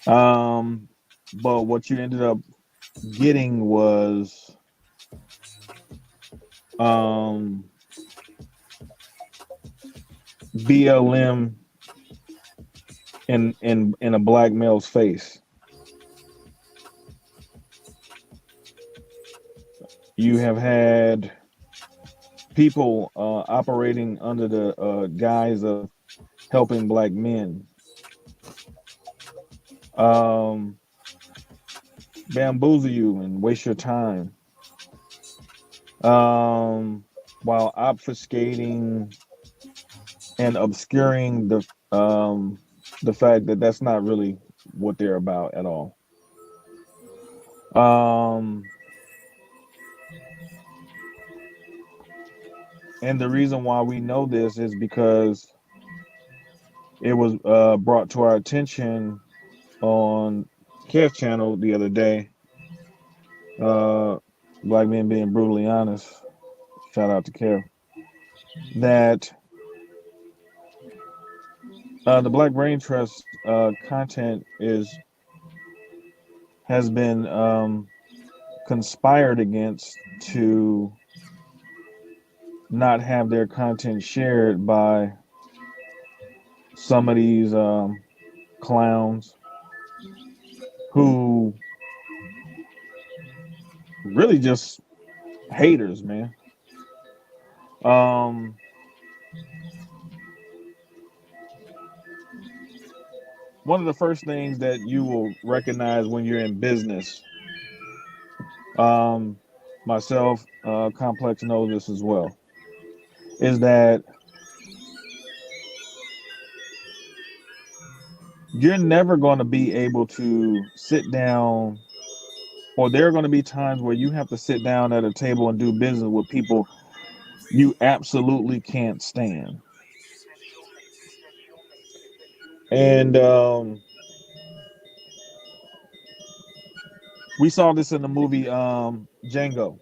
But what you ended up getting was BLM in a black male's face. You have had people operating under the guise of helping black men, bamboozle you and waste your time, while obfuscating and obscuring the fact that that's not really what they're about at all. And the reason why we know this is because it was brought to our attention on Kev channel the other day. Black men being brutally honest. Shout out to Kev. That the Black Brain Trust content has been conspired against to not have their content shared by some of these clowns who really just haters, man. One of the first things that you will recognize when you're in business, myself, Complex knows this as well, is that you're never going to be able to sit down, or there are going to be times where you have to sit down at a table and do business with people you absolutely can't stand. And we saw this in the movie Django,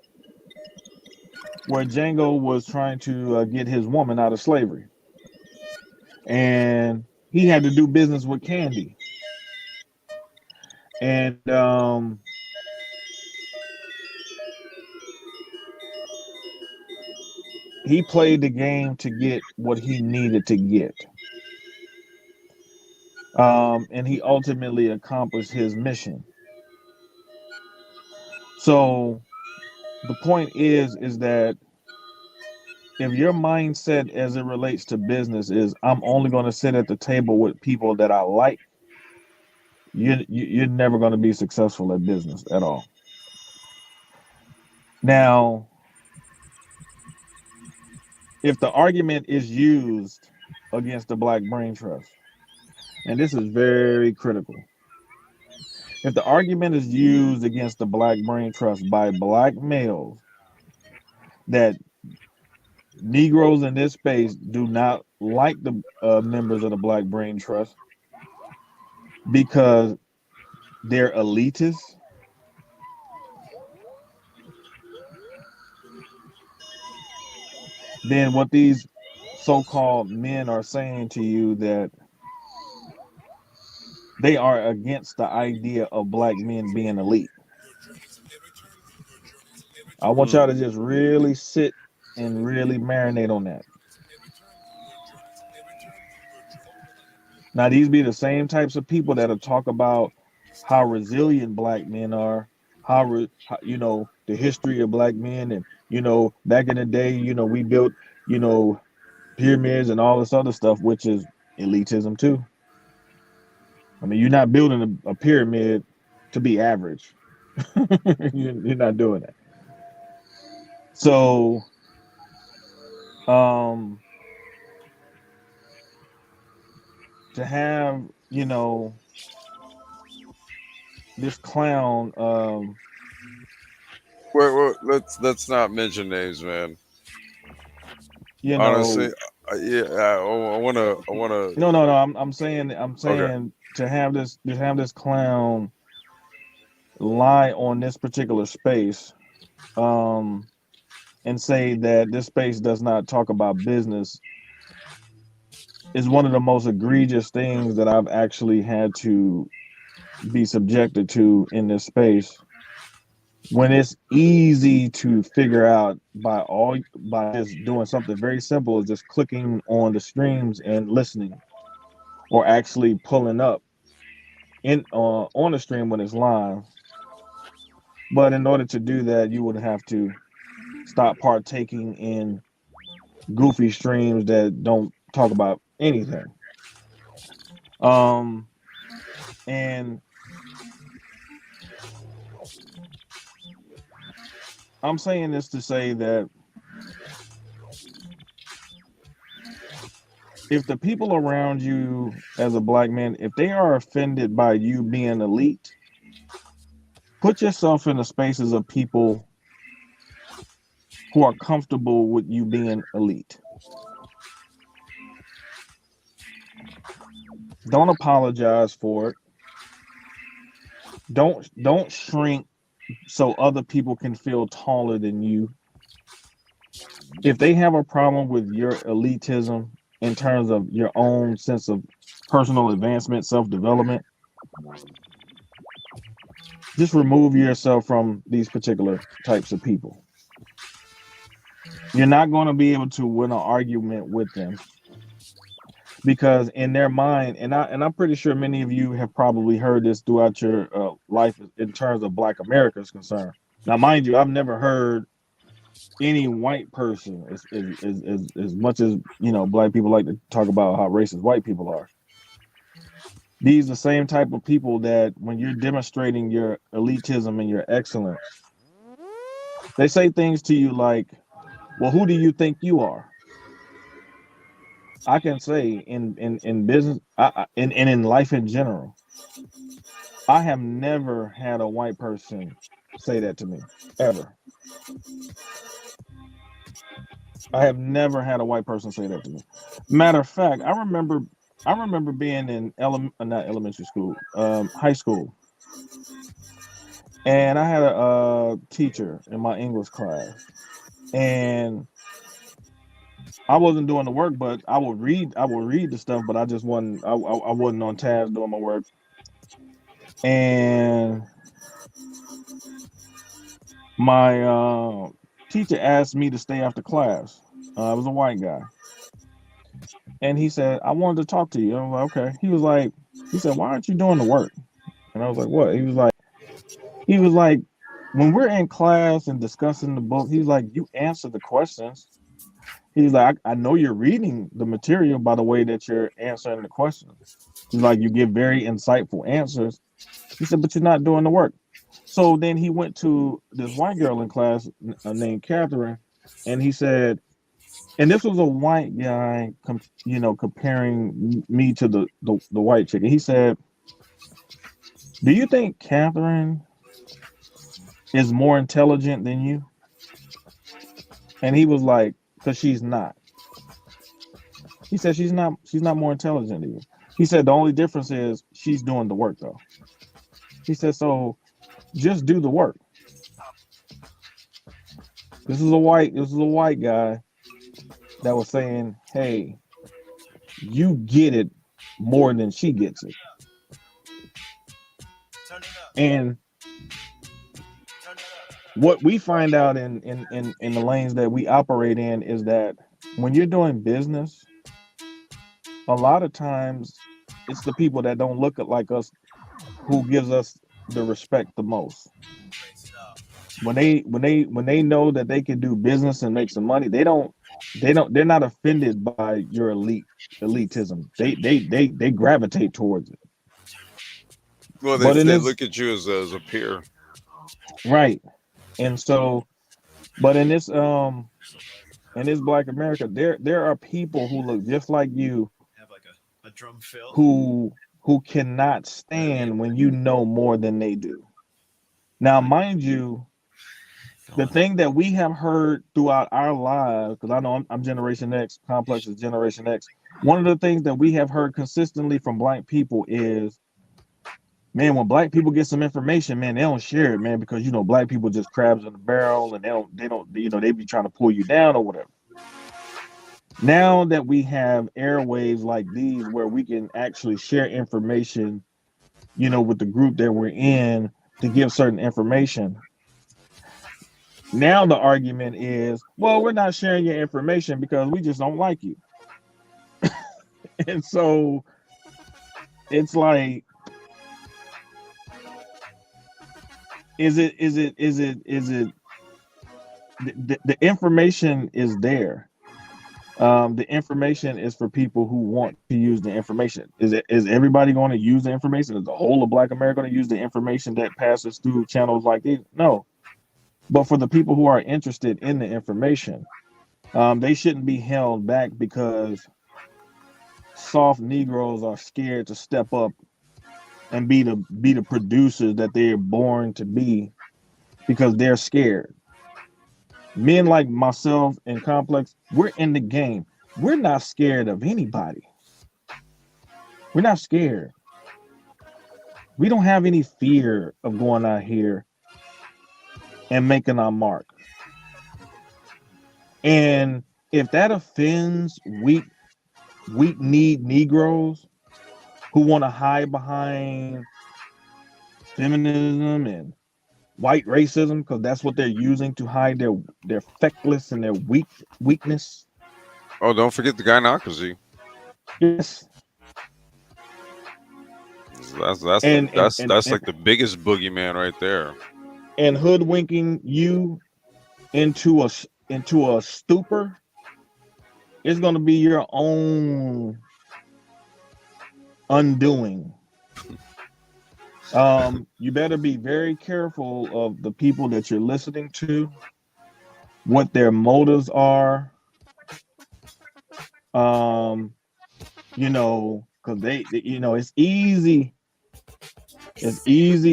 where Django was trying to get his woman out of slavery. And he had to do business with Candy. And he played the game to get what he needed to get. And he ultimately accomplished his mission. So the point is that if your mindset as it relates to business is I'm only going to sit at the table with people that I like, you're never going to be successful at business at all. Now, if the argument is used against the Black Brain Trust, and this is very critical, if the argument is used against the Black Brain Trust by black males that Negroes in this space do not like the members of the Black Brain Trust because they're elitists, then what these so-called men are saying to you that they are against the idea of black men being elite. I want y'all to just really sit and really marinate on that. Now, these be the same types of people that'll talk about how resilient black men are, how you know, the history of black men, and you know, back in the day, you know, we built, you know, pyramids and all this other stuff, which is elitism too. I mean, you're not building a pyramid to be average. You're not doing that. So, to have, this clown, let's not mention names, man. you Honestly, know, yeah, I wanna. no, I'm saying Okay. to have this clown lie on this particular space, and say that this space does not talk about business is one of the most egregious things that I've actually had to be subjected to in this space, when it's easy to figure out by just doing something very simple as just clicking on the streams and listening, or actually pulling up in on the stream when it's live. But in order to do that, you would have to stop partaking in goofy streams that don't talk about anything. Um, and I'm saying this to say that if the people around you as a black man, if they are offended by you being elite, put yourself in the spaces of people who are comfortable with you being elite. Don't apologize for it. Don't shrink so other people can feel taller than you. If they have a problem with your elitism in terms of your own sense of personal advancement, self-development, just remove yourself from these particular types of people. You're not going to be able to win an argument with them, because in their mind, and I'm pretty sure many of you have probably heard this throughout your life in terms of Black America is concerned. Now, mind you, I've never heard any white person, as much as Black people like to talk about how racist white people are. These are the same type of people that when you're demonstrating your elitism and your excellence, they say things to you like, well, who do you think you are? I can say in business and in life in general, I have never had a white person say that to me, ever. I have never had a white person say that to me. Matter of fact, I remember being in not elementary school, high school, and I had a teacher in my English class, and I wasn't doing the work, but I would read the stuff, but I just wasn't I wasn't on task doing my work. And my teacher asked me to stay after class. It was a white guy. And he said, I wanted to talk to you. I was like, okay. He said, why aren't you doing the work? And I was like, what? He was like, when we're in class and discussing the book, he's like, you answer the questions. He's like, I know you're reading the material by the way that you're answering the questions. He's like, you give very insightful answers. He said, but you're not doing the work. So then he went to this white girl in class named Catherine, and he said, and this was a white guy, comparing me to the white chick. And he said, do you think Catherine is more intelligent than you? And he was like, because she's not. He said, she's not more intelligent than you. He said, the only difference is she's doing the work though. He said, so just do the work. This is a white guy that was saying, hey, you get it more than she gets it. And what we find out in the lanes that we operate in is that when you're doing business, a lot of times it's the people that don't look like us who gives us the respect the most. When they know that they can do business and make some money, they're not offended by your elitism. They gravitate towards it. Well, But they look at you as a peer. Right. And so But in this Black America, there are people who look just like you Have like a drum fill. who cannot stand when you know more than they do. Now, mind you, the thing that we have heard throughout our lives, because I know I'm Generation X, Complex is Generation X. One of the things that we have heard consistently from Black people is, man, when Black people get some information, man, they don't share it, man, because Black people just crabs in the barrel, and they don't, they be trying to pull you down or whatever. Now that we have airwaves like these where we can actually share information, with the group that we're in to give certain information. Now the argument is, well, we're not sharing your information because we just don't like you. And so it's like, is it the information is there. The information is for people who want to use the information. Is everybody going to use the information? Is the whole of Black America going to use the information that passes through channels like these? No. But for the people who are interested in the information, they shouldn't be held back because soft Negroes are scared to step up and be the producers that they're born to be because they're scared. Men like myself and Complex, we're in the game. We're not scared of anybody. We're not scared. We don't have any fear of going out here and making our mark. And if that offends weak-kneed Negroes who want to hide behind feminism and white racism, because that's what they're using to hide their feckless and their weakness. Oh, don't forget the gynocracy. Yes. That's like the biggest boogeyman right there. And hoodwinking you into a stupor is going to be your own undoing. You better be very careful of the people that you're listening to, what their motives are. Because it's easy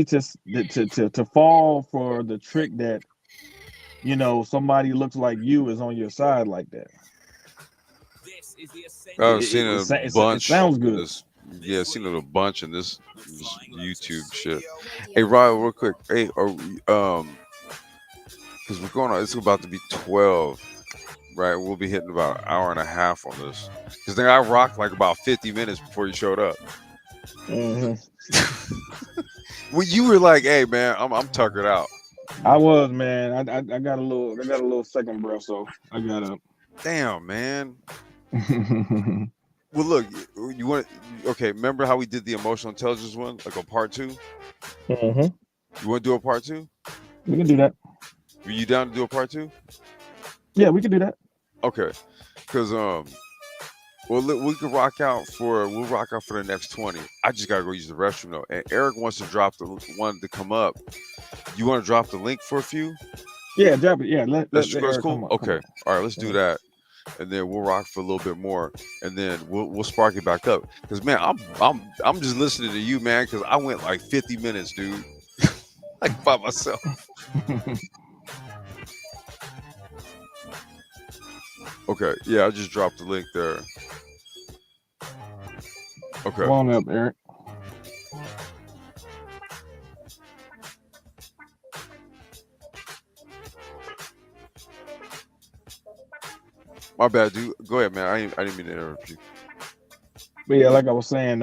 to fall for the trick that somebody looks like you is on your side like that. This is the I've seen a bunch. It sounds good. Yeah, I've seen it a bunch in this YouTube shit. Hey, Ryan, real quick. Hey, because we're going on. It's about to be 12, right? We'll be hitting about an hour and a half on this. Because then I rocked like about 50 minutes before you showed up. Mm-hmm. When you were like, "Hey, man, I'm tuckered out." I was, man. I got a little second breath, so I got up. Damn, man. Well, look, you want okay? Remember how we did the emotional intelligence one, like a part 2? Mm-hmm. You want to do a part 2? We can do that. Are you down to do a part 2? Yeah, we can do that. Okay, because we could rock out for the next 20. I just gotta go use the restroom though, and Eric wants to drop the one to come up. You want to drop the link for a few? Yeah, drop it. Yeah, that's Eric cool. Okay, all right, let's do that. And then we'll rock for a little bit more, and then we'll spark it back up. Because man, I'm just listening to you, man. Because I went like 50 minutes, dude, like by myself. Okay, yeah, I just dropped the link there. Okay, come on up, Eric. my bad, dude. Go ahead, man. I didn't mean to interrupt you. But yeah, like I was saying,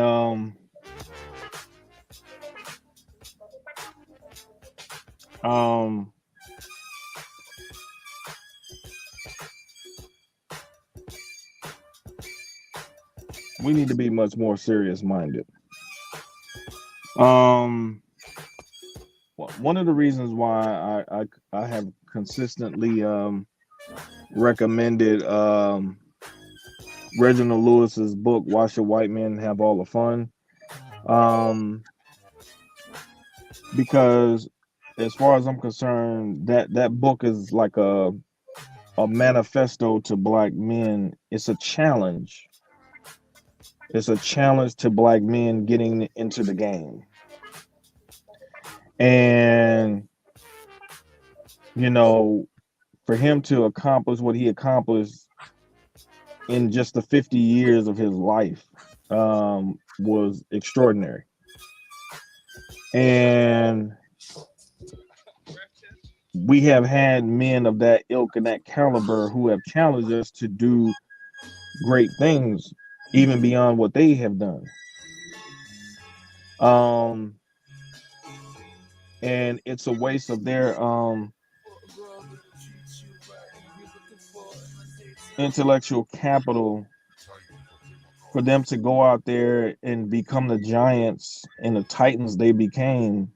we need to be much more serious minded. One of the reasons why I have consistently recommended Reginald Lewis's book, Why Should White Men Have All the Fun? Because as far as I'm concerned, that book is like a manifesto to black men. It's a challenge. It's a challenge to black men getting into the game. And you know, for him to accomplish what he accomplished in just the 50 years of his life was extraordinary. And we have had men of that ilk and that caliber who have challenged us to do great things, even beyond what they have done. And it's a waste of their intellectual capital for them to go out there and become the giants and the titans they became,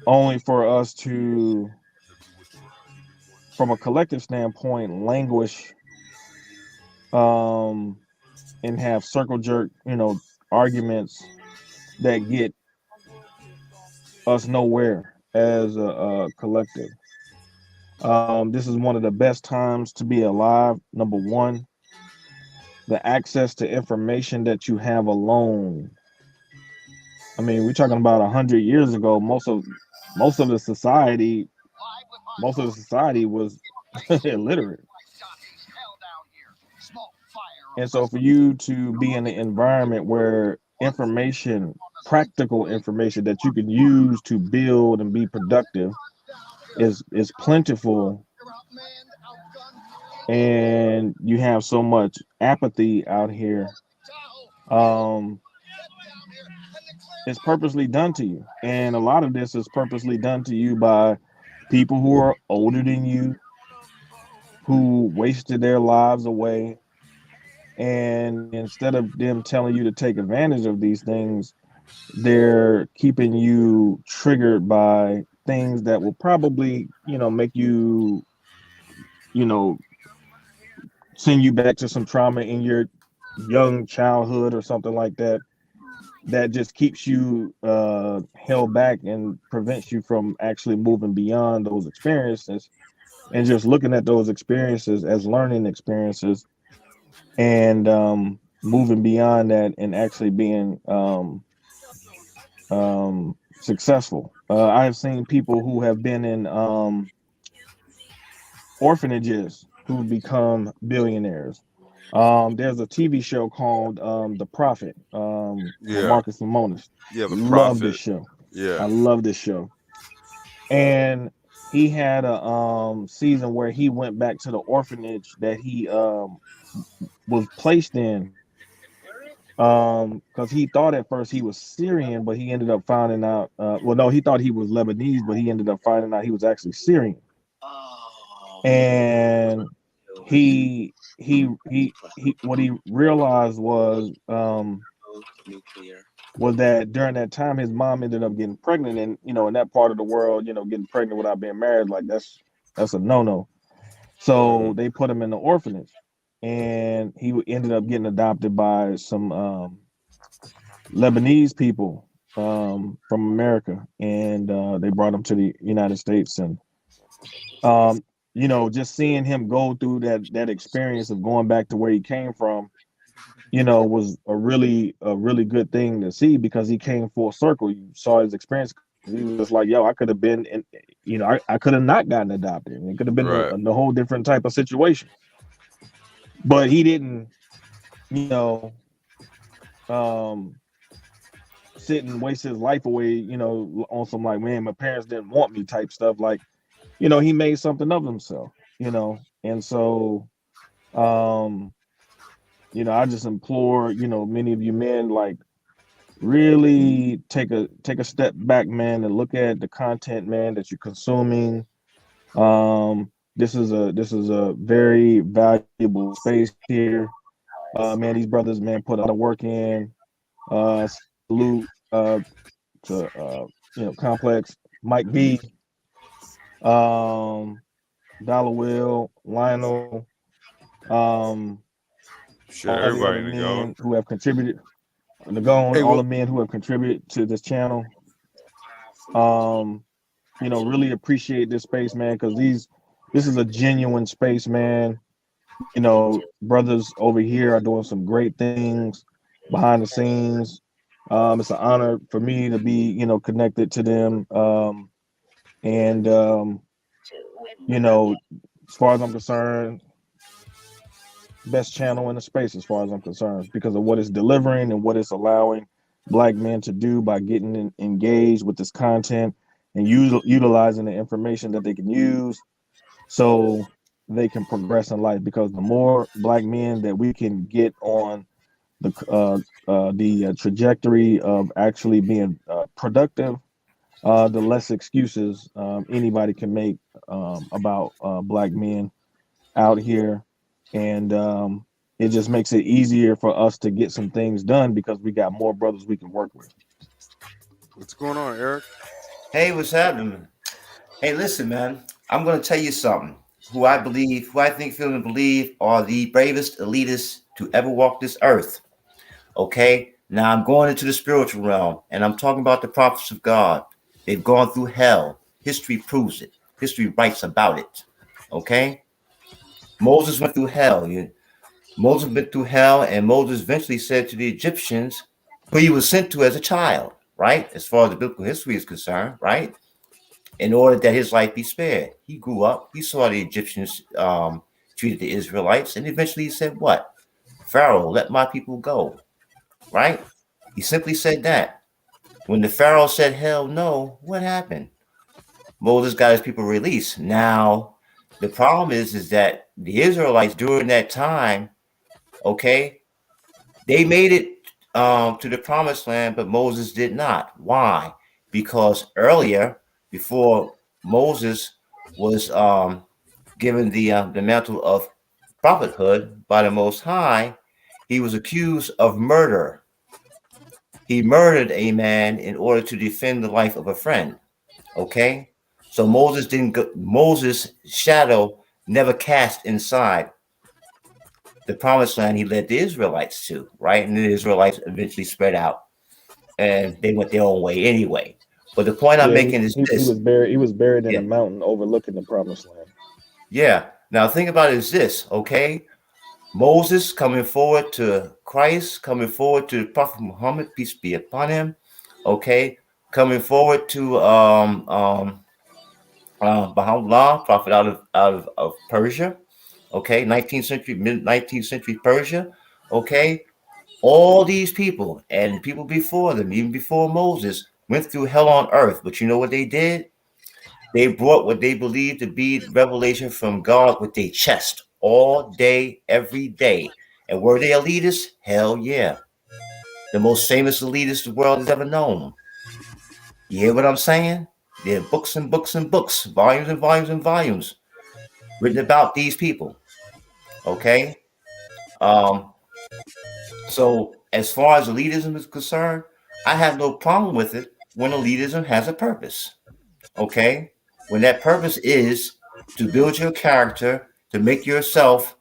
only for us to, from a collective standpoint, languish and have circle jerk, arguments that get us nowhere as a collective. This is one of the best times to be alive. Number one, the access to information that you have alone. I mean, we're talking about 100 years ago. Most of the society was illiterate. And so for you to be in an environment where information, practical information that you can use to build and be productive is plentiful, and you have so much apathy out here, it's purposely done to you. And a lot of this is purposely done to you by people who are older than you, who wasted their lives away. And instead of them telling you to take advantage of these things, they're keeping you triggered by things that will probably, make you, send you back to some trauma in your young childhood or something like that. That just keeps you held back and prevents you from actually moving beyond those experiences and just looking at those experiences as learning experiences, and moving beyond that and actually being successful. I have seen people who have been in orphanages who become billionaires. There's a TV show called The Prophet, Yeah. Marcus Lemonis. Yeah, The Love this Prophet. show. Yeah. I love this show. And he had a season where he went back to the orphanage that he was placed in, because he thought at first he was Syrian, but he ended up finding out, he thought he was Lebanese, but he ended up finding out he was actually Syrian. And he what he realized was that during that time his mom ended up getting pregnant, and in that part of the world, getting pregnant without being married, like that's a no-no. So they put him in the orphanage, and he ended up getting adopted by some Lebanese people from America, and they brought him to the United States. And just seeing him go through that experience of going back to where he came from, was a really good thing to see, because he came full circle. You saw his experience. He was just like, yo, I could have been in, I could have not gotten adopted. It could have been a whole different type of situation. But he didn't, sit and waste his life away, on some like, man, my parents didn't want me type stuff. Like, he made something of himself, and so, I just implore, many of you men, like, really take a step back, man, and look at the content, man, that you're consuming. This is a very valuable space here. Man, these brothers, man, put a lot of work in. Salute to Complex, Mike B, Dollar Will, Lionel, Sure, all the everybody other in the men go. who have contributed, all the men who have contributed to this channel. Really appreciate this space, man, because this is a genuine space, man. Brothers over here are doing some great things behind the scenes. It's an honor for me to be, connected to them. And as far as I'm concerned, best channel in the space as far as I'm concerned, because of what it's delivering and what it's allowing Black men to do by getting engaged with this content and utilizing the information that they can use so they can progress in life. Because the more Black men that we can get on the trajectory of actually being productive, the less excuses anybody can make about Black men out here. And it just makes it easier for us to get some things done because we got more brothers we can work with. What's going on, Eric? Hey, what's happening? Hey, listen, man. I'm going to tell you something. Who I think, feel, and believe are the bravest elitists to ever walk this earth. Okay? Now I'm going into the spiritual realm, and I'm talking about the prophets of God. They've gone through hell. History proves it. History writes about it. Okay? Moses went through hell. Moses went through hell, and Moses eventually said to the Egyptians, who he was sent to as a child, right? As far as the biblical history is concerned, right? In order that his life be spared. He grew up. He saw the Egyptians treated the Israelites, and eventually he said, what? Pharaoh, let my people go, right? He simply said that. When the Pharaoh said, hell no, what happened? Moses got his people released. Now, the problem is that the Israelites during that time, okay, they made it to the promised land, but Moses did not. Why? Because earlier, before Moses was given the mantle of prophethood by the Most High, he was accused of murder. He murdered a man in order to defend the life of a friend. Okay, so Moses' shadow never cast inside the promised land he led the Israelites to, right? And the Israelites eventually spread out and they went their own way anyway. But the point I'm making is this. He was buried in a mountain overlooking the promised land. Yeah. Now think about it as this, okay? Moses coming forward to Christ, coming forward to Prophet Muhammad, peace be upon him, okay? Coming forward to Baha'u'llah, prophet out of Persia, okay? 19th century, mid-19th century Persia, okay? All these people and people before them, even before Moses, went through hell on earth. But you know what they did? They brought what they believed to be revelation from God with their chest all day, every day. And were they elitists? Hell yeah. The most famous elitists the world has ever known. You hear what I'm saying? There are books and books and books, volumes and volumes and volumes written about these people. Okay? So as far as elitism is concerned, I have no problem with it when elitism has a purpose. Okay? When that purpose is to build your character, to make yourself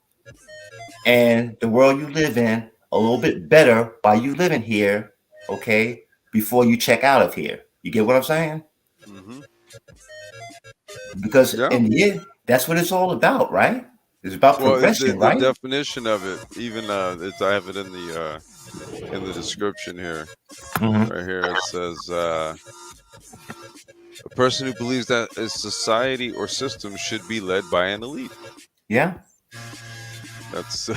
and the world you live in a little bit better while you living here, okay, before you check out of here. You get what I'm saying? Mm-hmm. Because in the end, that's what it's all about, right? It's about progression, the right? definition of it, even I have it in the description here. Mhm. Right here it says a person who believes that a society or system should be led by an elite. Yeah. That's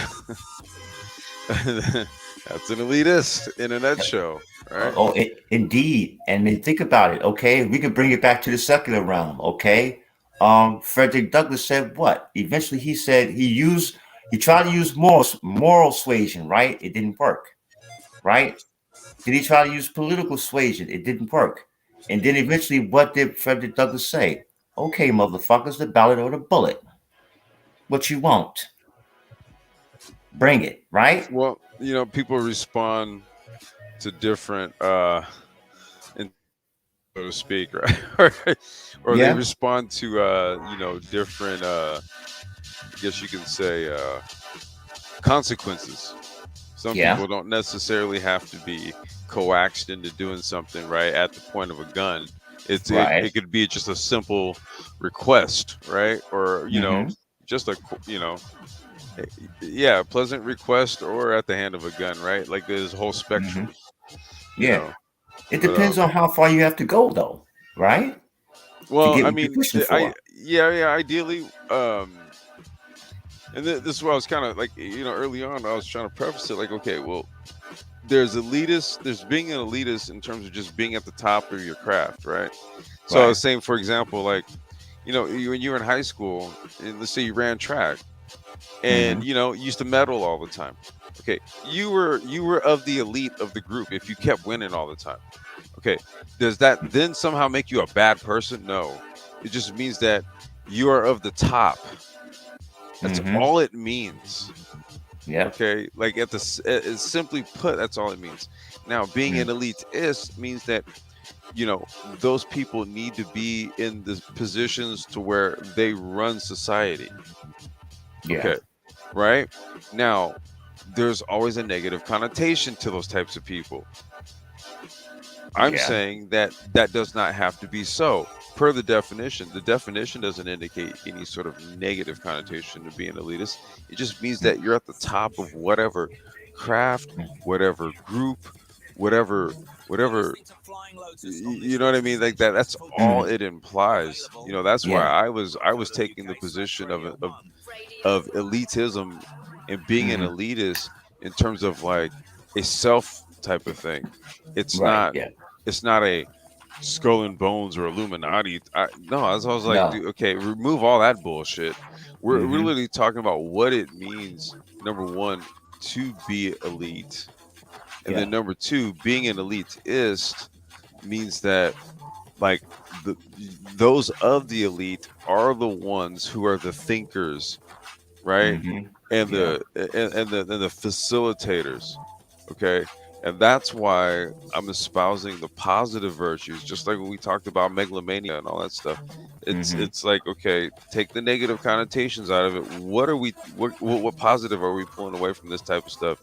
that's an elitist in a nutshell, right? Oh, indeed. And then think about it, okay? We can bring it back to the secular realm, okay? Frederick Douglass said what? Eventually he said he tried to use moral suasion, right? It didn't work, right? Did he try to use political suasion? It didn't work. And then eventually what did Frederick Douglass say? Okay, motherfuckers, the ballot or the bullet. What you want? Bring it, right? Well, people respond to different so to speak, right? Or they respond to different I guess you can say consequences. Some people don't necessarily have to be coaxed into doing something right at the point of a gun. Right. It could be just a simple request, right? Or just a yeah, pleasant request, or at the hand of a gun, right? Like there's a whole spectrum, you Yeah. know. It But depends on how far you have to go, though, right? To well, get I what you're mean, pushing for. yeah, ideally, and this is where I was kind of like, early on, I was trying to preface it like, okay, well, there's being an elitist in terms of just being at the top of your craft, right? So I Right. was saying, for example, like, when you were in high school, and let's say you ran track, and you used to medal all the time. Okay, you were of the elite of the group if you kept winning all the time. Okay, does that then somehow make you a bad person? No, it just means that you are of the top. That's all it means. Yeah. Okay, like simply put, that's all it means. Now, being an elitist means that those people need to be in the positions to where they run society. Yeah. Okay, right? Now, there's always a negative connotation to those types of people. I'm Yeah. saying that does not have to be so. Per the definition doesn't indicate any sort of negative connotation to being elitist. It just means that you're at the top of whatever craft, whatever group, whatever you know what I mean? Like that. That's all it implies. That's why Yeah. I was taking the position of elitism and being an elitist in terms of like a self type of thing. It's Right. not Yeah. a skull and bones or Illuminati. No, I was like, No. dude, okay, remove all that bullshit. We're literally talking about what it means. Number one, to be elite, and Yeah. then number two, being an elitist means that like those of the elite are the ones who are the thinkers, right? And Yeah. the facilitators, okay? And that's why I'm espousing the positive virtues, just like when we talked about megalomania and all that stuff. It's like, okay, take the negative connotations out of it. What positive are we pulling away from this type of stuff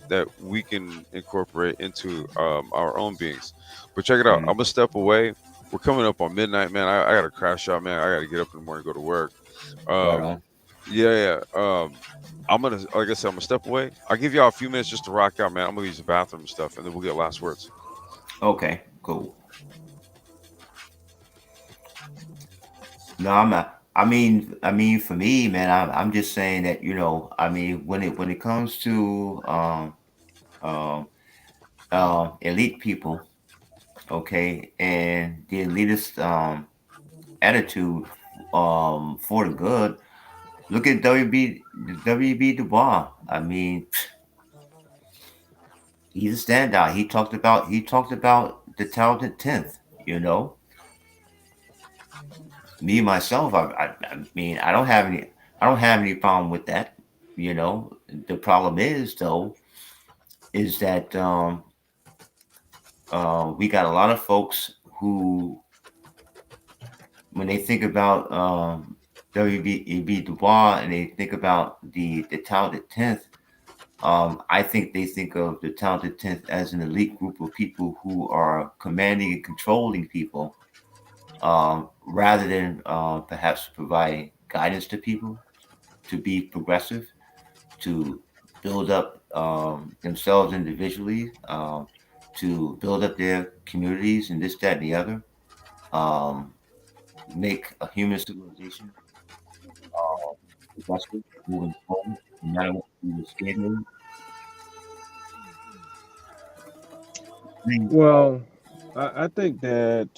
that we can incorporate into our own beings? But check it out. I'm gonna step away. We're coming up on midnight, man. I gotta crash out, man. I gotta get up in the morning and go to work. Right on. Yeah. I'm gonna, like I said, I'm gonna step away. I'll give y'all a few minutes just to rock out, man. I'm gonna use the bathroom and stuff, and then we'll get last words. Okay. Cool. No, I'm not. I mean, for me, man, I'm just saying that I mean, when it comes to um, elite people, okay, and the elitist attitude for the good. Look at WB Du Bois. I mean, he's a standout. He talked about the talented 10th. Me myself, I mean, I don't have any problem with that. The problem is though, is that we got a lot of folks who, when they think about WB Du Bois and they think about the talented 10th, I think they think of the talented 10th as an elite group of people who are commanding and controlling people, rather than perhaps providing guidance to people to be progressive, to build up themselves individually, to build up their communities and this, that, and the other, um, make a human civilization progressive, moving forward, no matter what we were scared. Well, I think that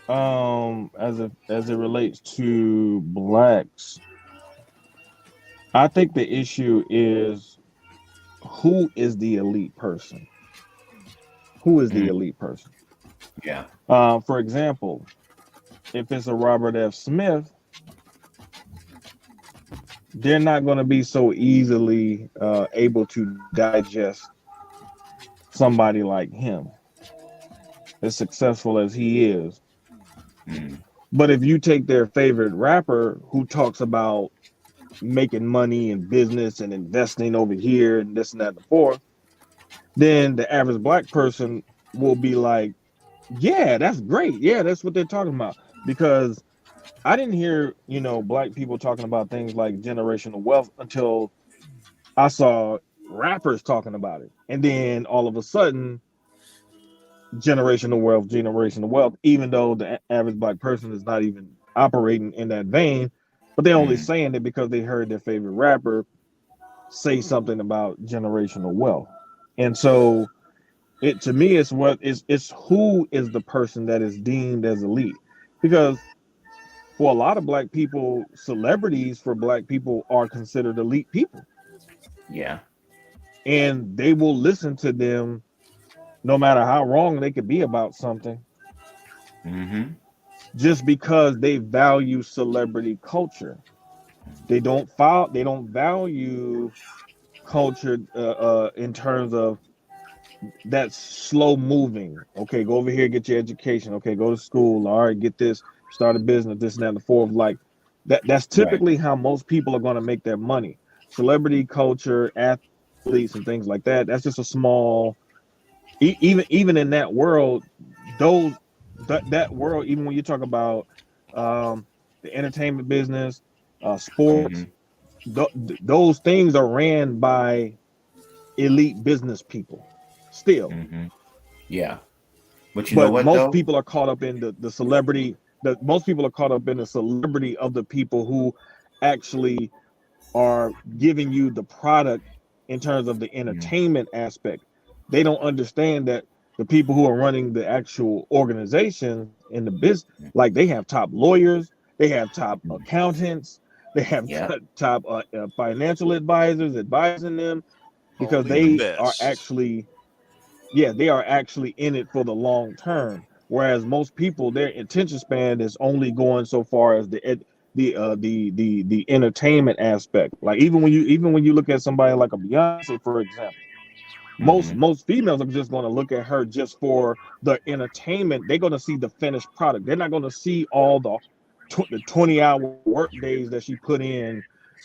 as it relates to blacks, I think the issue is who is the elite person? Who is the elite person? Yeah. For example, if it's a Robert F. Smith, they're not going to be so easily able to digest somebody like him, as successful as he is. But if you take their favorite rapper who talks about making money and business and investing over here and this and that and the fourth, then the average black person will be like, Yeah, that's great. Yeah, that's what they're talking about. Because I didn't hear, black people talking about things like generational wealth until I saw rappers talking about it. And then all of a sudden, generational wealth, even though the average black person is not even operating in that vein, but they're only saying it because they heard their favorite rapper say something about generational wealth. And so it to me is it's who is the person that is deemed as elite. Because for a lot of black people, celebrities for black people are considered elite people. Yeah. And they will listen to them no matter how wrong they could be about something, Mm-hmm. just because they value celebrity culture. They don't value culture in terms of that's slow moving. Okay, go over here, get your education. Okay, go to school. All right, get this, start a business, this and that, and the fourth. Like that's Right. typically how most people are going to make their money. Celebrity culture, athletes, and things like that. That's just a small. Even in that world, those that world. Even when you talk about the entertainment business, Mm-hmm. sports, those things are ran by elite business people. Still, Mm-hmm. Yeah. But you know but what most though? people are caught up in the celebrity. Most people are caught up in the celebrity of the people who actually are giving you the product in terms of the Mm-hmm. entertainment aspect. They don't understand that the people who are running the actual organization in the business, like they have top lawyers, they have top accountants, they have Yeah. top financial advisors advising them, because Only the they are best. actually, yeah, they are actually in it for the long term. Whereas most people, their attention span is only going so far as the entertainment aspect. Like even when you look at somebody like a Beyonce, for example, most Mm-hmm. most females are just going to look at her just for the entertainment. They're going to see the finished product. They're not going to see all the 20-hour work days that she put in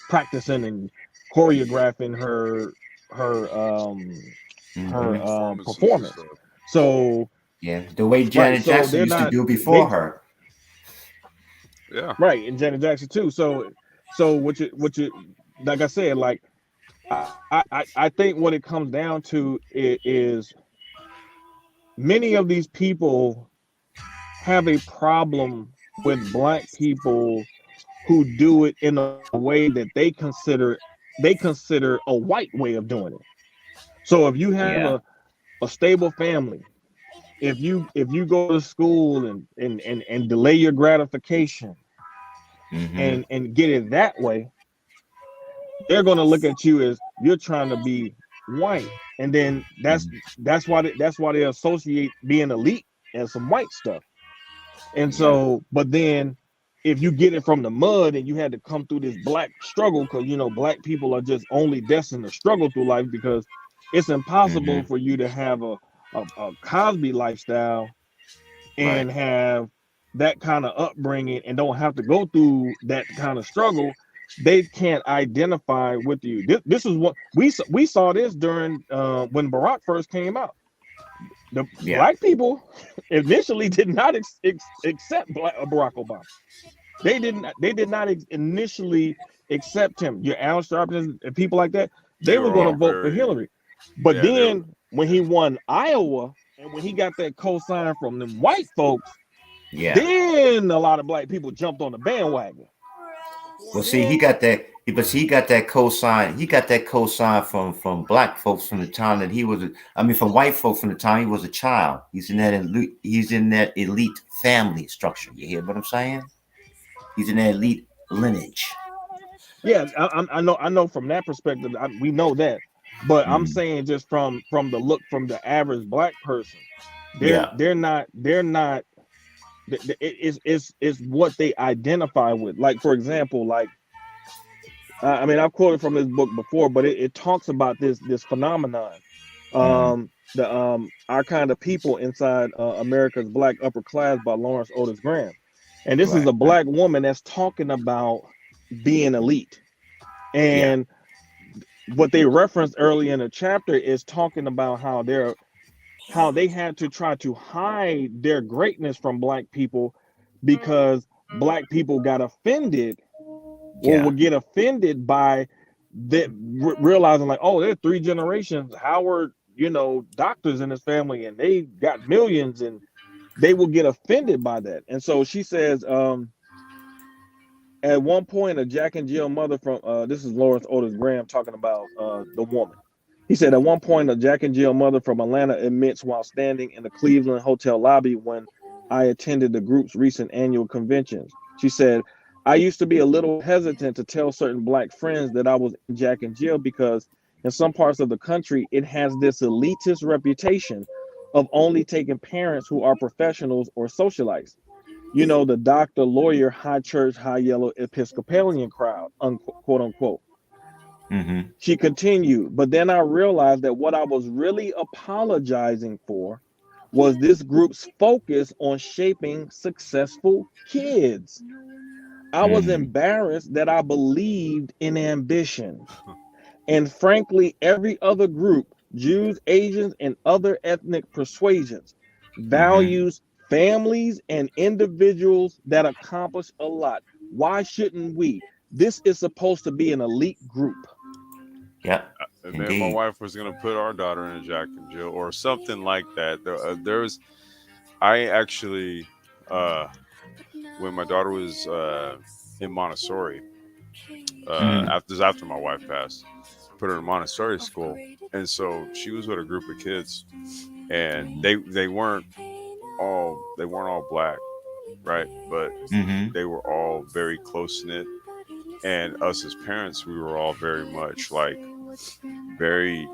practicing and choreographing her Mm-hmm. her Performances and performance. stuff. So Yeah. The way right, Janet so Jackson they're used to not do they before her. Yeah. right, and Janet Jackson too. So what you like I said, like I think what it comes down to is many of these people have a problem with black people who do it in a way that they consider a white way of doing it. So if you have Yeah. a stable family, if you go to school and delay your gratification Mm-hmm. and get it that way, they're going to look at you as you're trying to be white. And then that's why they associate being elite as some white stuff. And Yeah. so, but then if you get it from the mud and you had to come through this black struggle, because black people are just only destined to struggle through life, because it's Mm-hmm. impossible for you to have a Cosby lifestyle Right. and have that kind of upbringing and don't have to go through that kind of struggle. They can't identify with you. This is what we saw this during when Barack first came out. The Yeah. black people initially did not accept Barack Obama. They did not initially accept him. Your Al Sharpton and people like that, They they were were going to Yeah. all vote for very, Hillary. But yeah, they were, then when he won Iowa and when he got that cosign from them white folks, Yeah. then a lot of black people jumped on the bandwagon. Well, see, he Then got that, but see, he got that cosign. He got that cosign from black folks from the time that he was. I mean, from white folks from the time he was a child. He's in that elite. He's in that elite family structure. You hear what I'm saying? He's in that elite lineage. yeah, I know from that perspective, we know that. But I'm Mm, saying just from the look from the average black person, they're yeah. they're not it's what they identify with. Like for example, like I mean I've quoted from this book before, but it talks about this phenomenon. Mm, The Our Kind of People Inside America's Black Upper Class by Lawrence Otis Graham. And this is right. a black woman that's talking about being elite. Yeah. And what they referenced early in the chapter is talking about how how they had to try to hide their greatness from black people because black people got offended or would get offended by that, realizing like, oh, there's 3 generations Howard, doctors in his family, and they got millions, and they will get offended by that. And so she says, at one point, a Jack and Jill mother from this is Lawrence Otis Graham talking about the woman. He said, at one point, a Jack and Jill mother from Atlanta admits while standing in the Cleveland hotel lobby when I attended the group's recent annual conventions. She said, I used to be a little hesitant to tell certain black friends that I was in Jack and Jill because in some parts of the country, it has this elitist reputation of only taking parents who are professionals or socialites. The doctor, lawyer, high church, high yellow Episcopalian crowd, quote unquote. She continued, but then I realized that what I was really apologizing for was this group's focus on shaping successful kids. I was embarrassed that I believed in ambition. And frankly, every other group, Jews, Asians, and other ethnic persuasions, values families and individuals that accomplish a lot. Why shouldn't we? This is supposed to be an elite group. Yeah. And then my wife was going to put our daughter in a Jack and Jill or something like that. I actually, when my daughter was in Montessori, after my wife passed, put her in Montessori school. And so she was with a group of kids, and they weren't all black, right? But they were all very close knit. And us as parents, we were all very much like very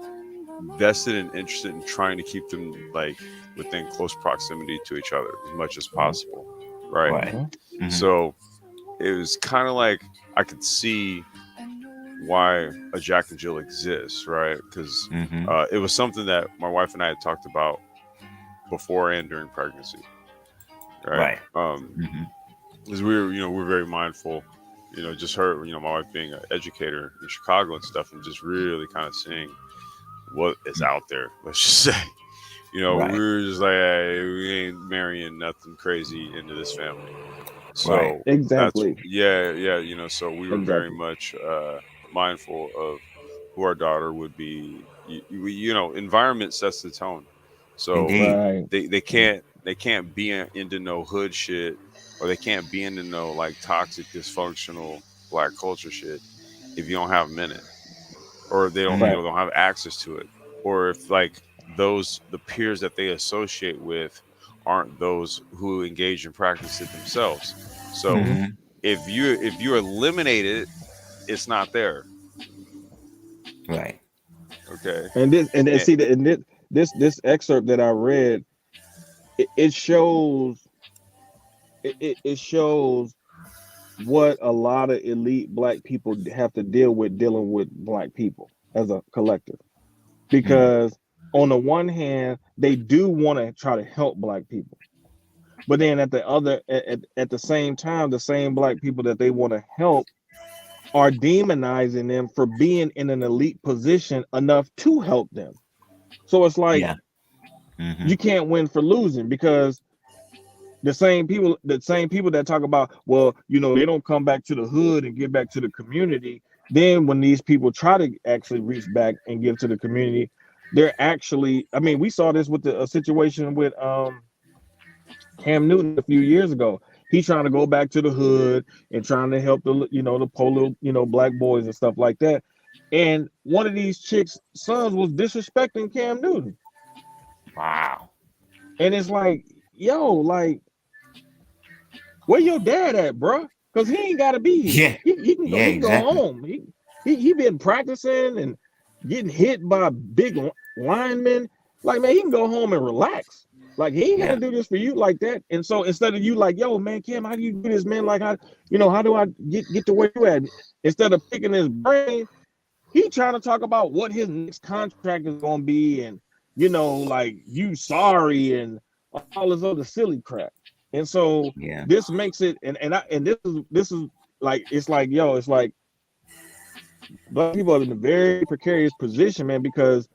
vested and interested in trying to keep them like within close proximity to each other as much as possible, right? So it was kind of like I could see why a Jack and Jill exists, right? Because it was something that my wife and I had talked about before and during pregnancy, right? Because we're very mindful, just her, my wife being an educator in Chicago and stuff, and just really kind of seeing what is out there. Let's just say, we were just like, hey, we ain't marrying nothing crazy into this family. So exactly, so we were very much mindful of who our daughter would be. Environment sets the tone. So they can't be into no hood shit, or they can't be into no like toxic, dysfunctional black culture shit if you don't have them in it, or they don't don't have access to it, or if like the peers that they associate with aren't those who engage and practice it themselves. So if you eliminate it, it's not there. Right. Okay. And this excerpt that I read, it shows it shows what a lot of elite black people have to deal with dealing with black people as a collective. Because on the one hand, they do want to try to help black people. But then at the same time, the same black people that they want to help are demonizing them for being in an elite position enough to help them. So it's like you can't win for losing, because the same people that talk about, well, they don't come back to the hood and give back to the community. Then when these people try to actually reach back and give to the community, they're actually, we saw this with the situation with Cam Newton a few years ago. He's trying to go back to the hood and trying to help the poor little, black boys and stuff like that. And one of these chicks' sons was disrespecting Cam Newton. Wow. And it's like, yo, like, where your dad at, bro? Because he ain't got to be here. He can go home. He been practicing and getting hit by big linemen. Like, man, he can go home and relax. Like, he ain't gonna do this for you like that. And so instead of you like, yo, man, Kim, how do you do this, man? Like, how do I get to where you at? Instead of picking his brain, he trying to talk about what his next contract is gonna be, and like, you sorry, and all this other silly crap. And so this makes it, and this is like, it's like, yo, it's like black people are in a very precarious position, man, because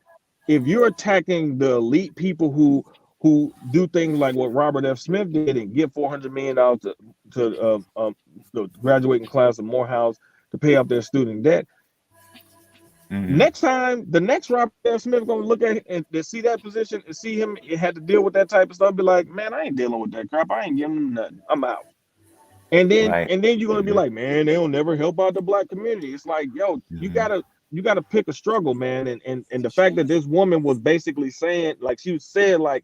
if you're attacking the elite people who do things like what Robert F. Smith did and give $400 million to the graduating class of Morehouse to pay off their student debt. Next time, the next Robert F. Smith gonna look at it and to see that position and see him had to deal with that type of stuff, be like, man, I ain't dealing with that crap. I ain't giving him nothing. I'm out. And then you're gonna be like, man, they'll never help out the black community. It's like, yo, you gotta pick a struggle, man. And the fact that this woman was basically saying, like she said, like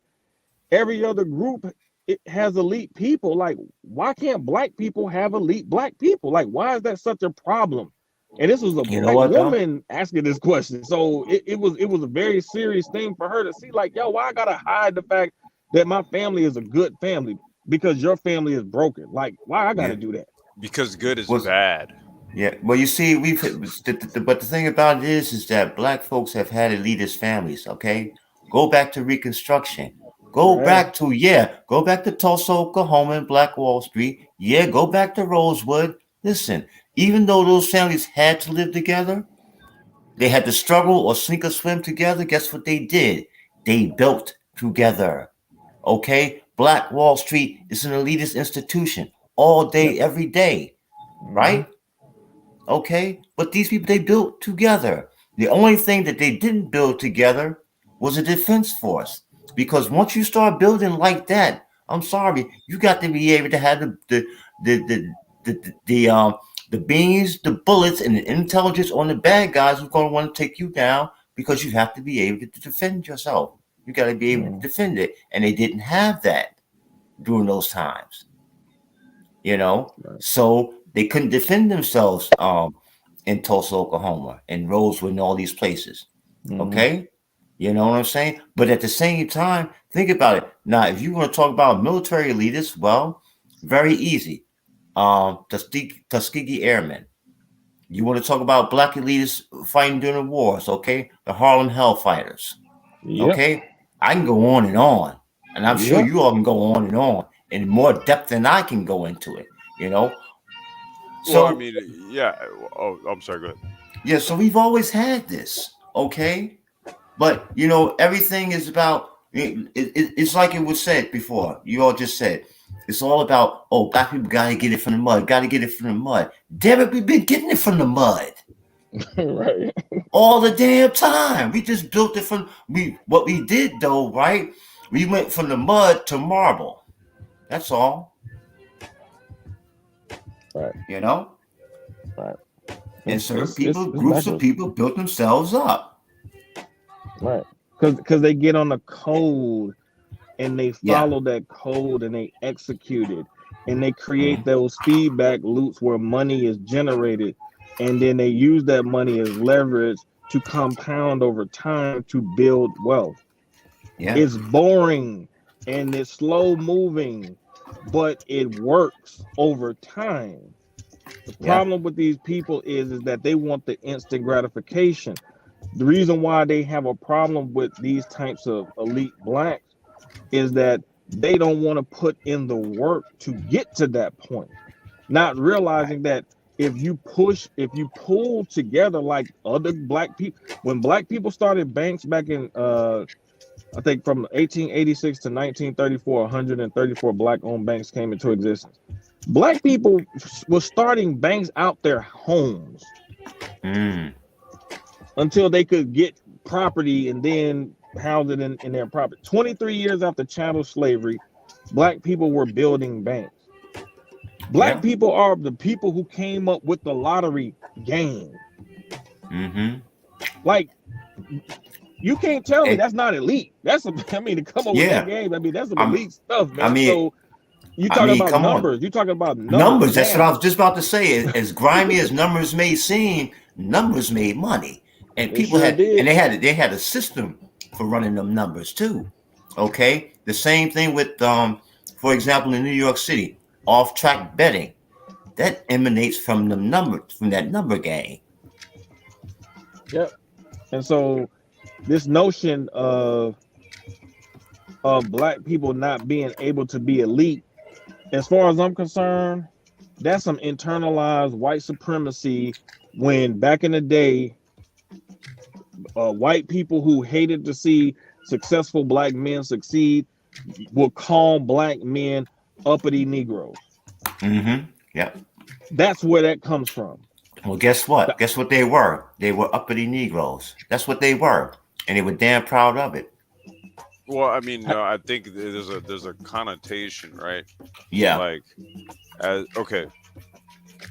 every other group it has elite people. Like, why can't black people have elite black people? Like, why is that such a problem? And this was a black woman asking this question. So it was a very serious thing for her to see, like, yo, why I gotta hide the fact that my family is a good family because your family is broken? Like, why I gotta do that? Because good is bad. Yeah, well, you see, but the thing about it is that black folks have had elitist families. Okay, go back to Reconstruction. Go back to Tulsa, Oklahoma, and Black Wall Street. Yeah, go back to Rosewood. Listen, even though those families had to live together, they had to struggle or sink or swim together. Guess what they did? They built together. Okay, Black Wall Street is an elitist institution all day, every day, right? Okay, but these people, they built together. The only thing that they didn't build together was a defense force. Because once you start building like that, I'm sorry, you got to be able to have the beans, the bullets, and the intelligence on the bad guys who's going to want to take you down, because you have to be able to defend yourself. You got to be able to defend it. And they didn't have that during those times. You know? So they couldn't defend themselves in Tulsa, Oklahoma, and Rosewood, and all these places. Okay? You know what I'm saying? But at the same time, think about it. Now, if you want to talk about military elitists, well, very easy. Tuskegee Airmen. You want to talk about black elitists fighting during the wars, okay? The Harlem Hellfighters. Okay? I can go on, and I'm sure you all can go on in more depth than I can go into it, you know? So, well, I mean, yeah. Oh, I'm sorry, go ahead. Yeah, so we've always had this, okay? But, you know, everything is about, it's like it was said before. You all just said, it's all about, oh, black people got to get it from the mud. Damn it, we've been getting it from the mud. Right. All the damn time. We just built it from, what we did, though, right? We went from the mud to marble. That's all. Right. You know? Right. And certain people, groups of people built themselves up. Right, because they get on the code and they follow that code and they execute it and they create those feedback loops where money is generated, and then they use that money as leverage to compound over time to build wealth. It's boring and it's slow moving, but it works over time. The problem with these people is that they want the instant gratification. The reason why they have a problem with these types of elite blacks is that they don't want to put in the work to get to that point, not realizing that if you pull together like other black people, when black people started banks back in I think from 1886 to 1934, 134 black-owned banks came into existence. Black people were starting banks out their homes. Until they could get property and then house it in their property. 23 years after chattel slavery, black people were building banks. Black people are the people who came up with the lottery game. Like, you can't tell me that's not elite. That's to come up with that game. I mean, that's some elite stuff, man. So you talking about numbers. You talking about numbers. That's what I was just about to say. As grimy as numbers may seem, numbers made money. And people they had a system for running them numbers too. Okay, the same thing with for example, in New York City, off-track betting that emanates from the numbers, from that number game. Yep. And so this notion of black people not being able to be elite, as far as I'm concerned, that's some internalized white supremacy. When back in the day, white people who hated to see successful black men succeed will call black men uppity Negroes. Yeah. That's where that comes from. Well, guess what? Guess what they were? They were uppity Negroes. That's what they were, and they were damn proud of it. Well, I mean, no, I think there's a connotation, right? Yeah. Like, okay,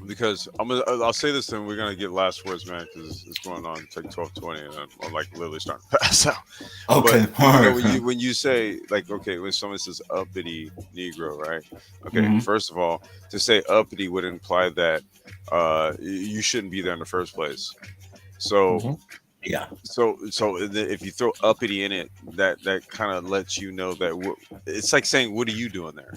because I'll say this, and we're gonna get last words, man, because it's going on. It's like 12:20, and I'm like literally starting to pass out. Okay. But when you say, like, okay, when someone says uppity Negro, right? Okay, first of all, to say uppity would imply that you shouldn't be there in the first place. So. Yeah. So if you throw uppity in it, that kind of lets you know that it's like saying, "What are you doing there?"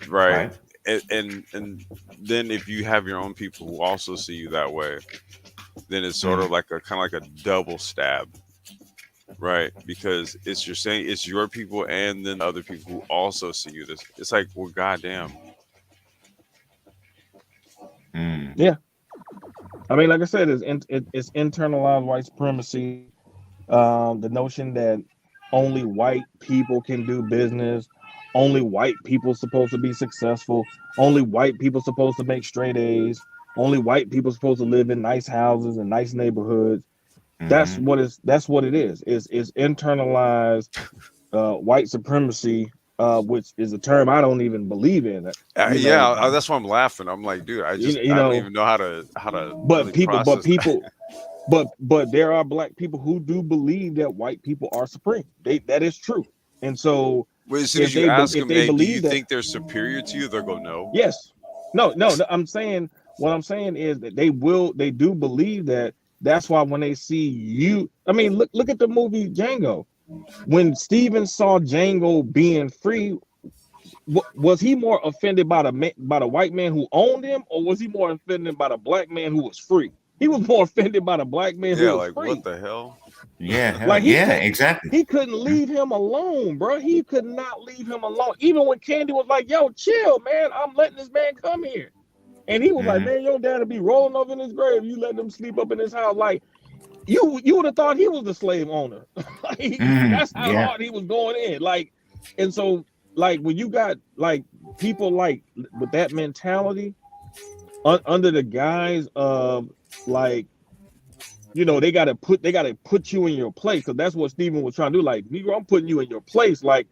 Right. And then if you have your own people who also see you that way, then it's sort of like a kind of like a double stab, right? Because you're saying it's your people and then other people who also see you this. It's like, well, goddamn. Yeah. I mean, like I said, it's internalized white supremacy. The notion that only white people can do business, only white people supposed to be successful, only white people supposed to make straight A's, only white people supposed to live in nice houses and nice neighborhoods. That's what it is. It's internalized white supremacy, which is a term I don't even believe in. That's why I'm laughing. I'm like, dude, I don't even know how to. But really but there are black people who do believe that white people are supreme. That is true. And so, as soon as you ask them, hey, do you think they're superior to you? They'll go, no. Yes, no. What I'm saying is that they do believe that. That's why when they see you, I mean, look at the movie Django. When Steven saw Django being free, was he more offended by the white man who owned him, or was he more offended by the black man who was free? He was more offended by the black man who was free. What the hell? Yeah, exactly. He couldn't leave him alone, bro. He could not leave him alone. Even when Candy was like, "Yo, chill, man. I'm letting this man come here," and he was like, "Man, your dad'll be rolling up in his grave. You let him sleep up in his house." Like, you would have thought he was the slave owner. That's how hard he was going in. Like, and so, like, when you got like people like with that mentality under the guise of like, you know, they gotta put you in your place, because that's what Stephen was trying to do. Like, Negro, I'm putting you in your place. Like,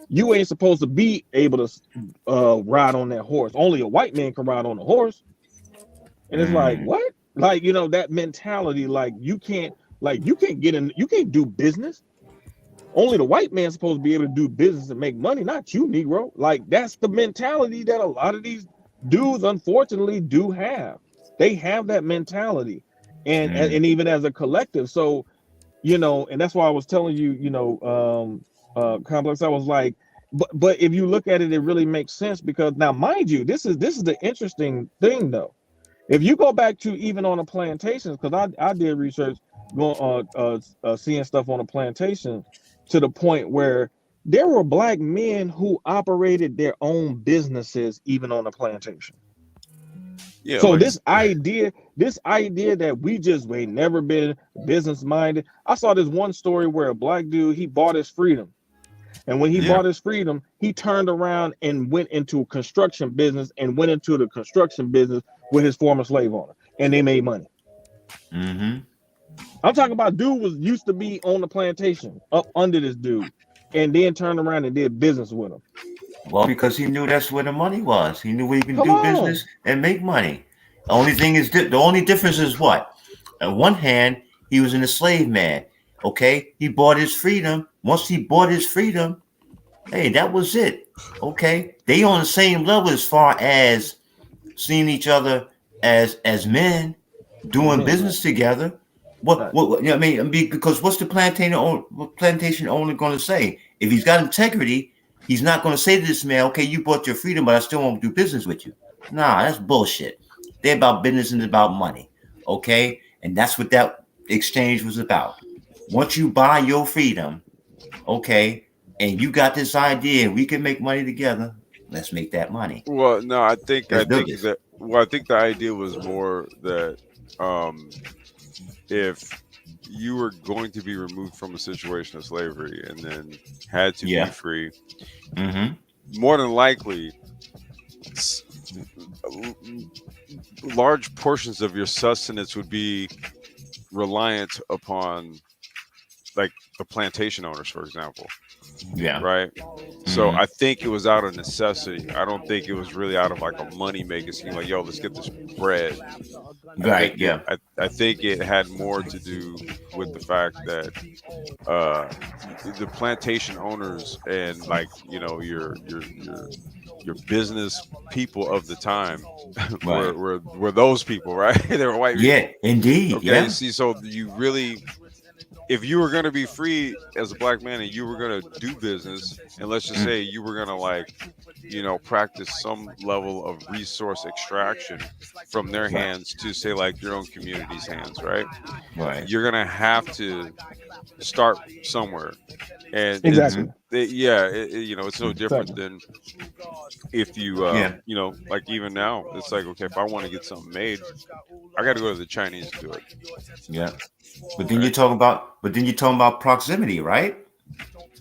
you ain't supposed to be able to ride on that horse. Only a white man can ride on a horse. And it's like, what? Like, you know, that mentality, like you can't do business. Only the white man's supposed to be able to do business and make money, not you, Negro. Like, that's the mentality that a lot of these dudes, unfortunately, do have. They have that mentality, and even as a collective. So, you know, and that's why I was telling you, you know, Complex. I was like, but if you look at it, it really makes sense, because now, mind you, this is the interesting thing, though. If you go back to even on the plantations, because I did research going seeing stuff on the plantation, to the point where there were black men who operated their own businesses even on the plantation. Yeah. So this idea that we ain't never been business minded. I saw this one story where a black dude, he bought his freedom. And when he bought his freedom, he turned around and went into a construction business with his former slave owner, and they made money. I'm talking about dude was used to be on the plantation up under this dude, and then turned around and did business with him. Well, because he knew that's where the money was. He knew where he can do business and make money. The only difference is what? On one hand, he was an enslaved man. Okay, he bought his freedom. Once he bought his freedom, hey, that was it. Okay, they on the same level as far as seeing each other as men doing business together. What I mean, because what's the plantation owner going to say? If he's got integrity, he's not going to say to this man, "Okay, you bought your freedom, but I still won't do business with you." Nah, that's bullshit. They're about business and about money. Okay, and that's what that exchange was about. Once you buy your freedom, okay, and you got this idea, we can make money together. Let's make that money. Well, no, I think the idea was more that if you were going to be removed from a situation of slavery and then had to Yeah. be free, Mm-hmm. more than likely, large portions of your sustenance would be reliant upon, like, the plantation owners, for example. Yeah. Right. So Mhm. I think it was out of necessity. I don't think it was really out of like a money making scheme, like, yo, let's get this bread. Right. Yeah. I think it had more to do with the fact that the plantation owners and, like, you know, your business people of the time Right. were those people, right? They were white people. Yeah. Indeed. Okay, Yeah. see, so you really, if you were going to be free as a black man and you were going to do business, and let's just say you were going to, like, you know, practice some level of resource extraction from their hands to, say, like, your own community's hands, right? Right. You're going to have to start somewhere. And Exactly. you know, it's no different Exactly. than if you, Yeah. you know, like, even now, it's like, okay, if I want to get something made, I got to go to the Chinese to do it. Yeah. But then you're talking about proximity, right?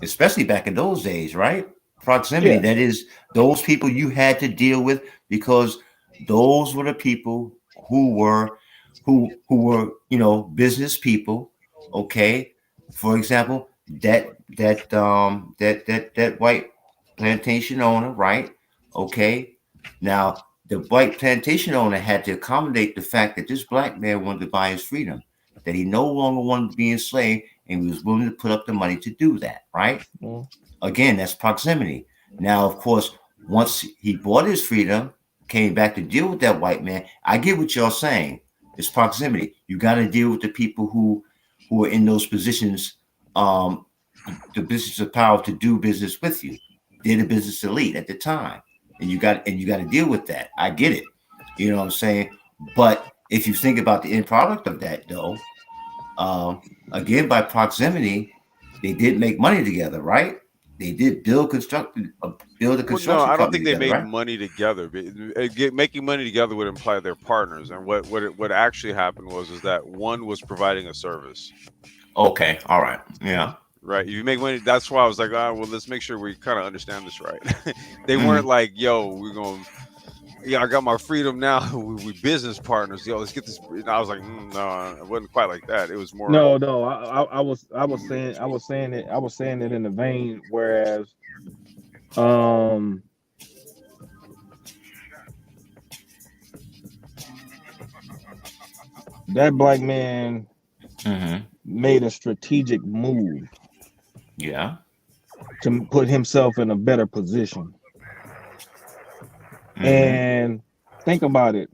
Especially back in those days, right? Proximity. Yeah. That is, those people you had to deal with, because those were the people who were, you know, business people. Okay. For example, that white plantation owner, right? Okay. Now the white plantation owner had to accommodate the fact that this black man wanted to buy his freedom, that he no longer wanted to be enslaved, and he was willing to put up the money to do that, right? Mhm. Again, that's proximity. Now, of course, once he bought his freedom, came back to deal with that white man. I get what y'all saying. It's proximity. You got to deal with the people who are in those positions, the business of power, to do business with you. They're the business elite at the time, and you got to deal with that. I get it. You know what I'm saying? But if you think about the end product of that, though, again, by proximity, they did make money together, right? They did build a construction Well, no, I don't company think they together, made right? money together. Making money together would imply they're partners, and what actually happened was that one was providing a service. Okay, all right, yeah. Right. If you make money, that's why I was like, well, let's make sure we kind of understand this right. They Mhm. weren't like, yo, we're going, yeah, I got my freedom now. We business partners. Yo, let's get this. And I was like, no, it wasn't quite like that. It was more. No. I was saying it in the vein, whereas that black man Mhm. made a strategic move Yeah. to put himself in a better position. Mhm. And think about it.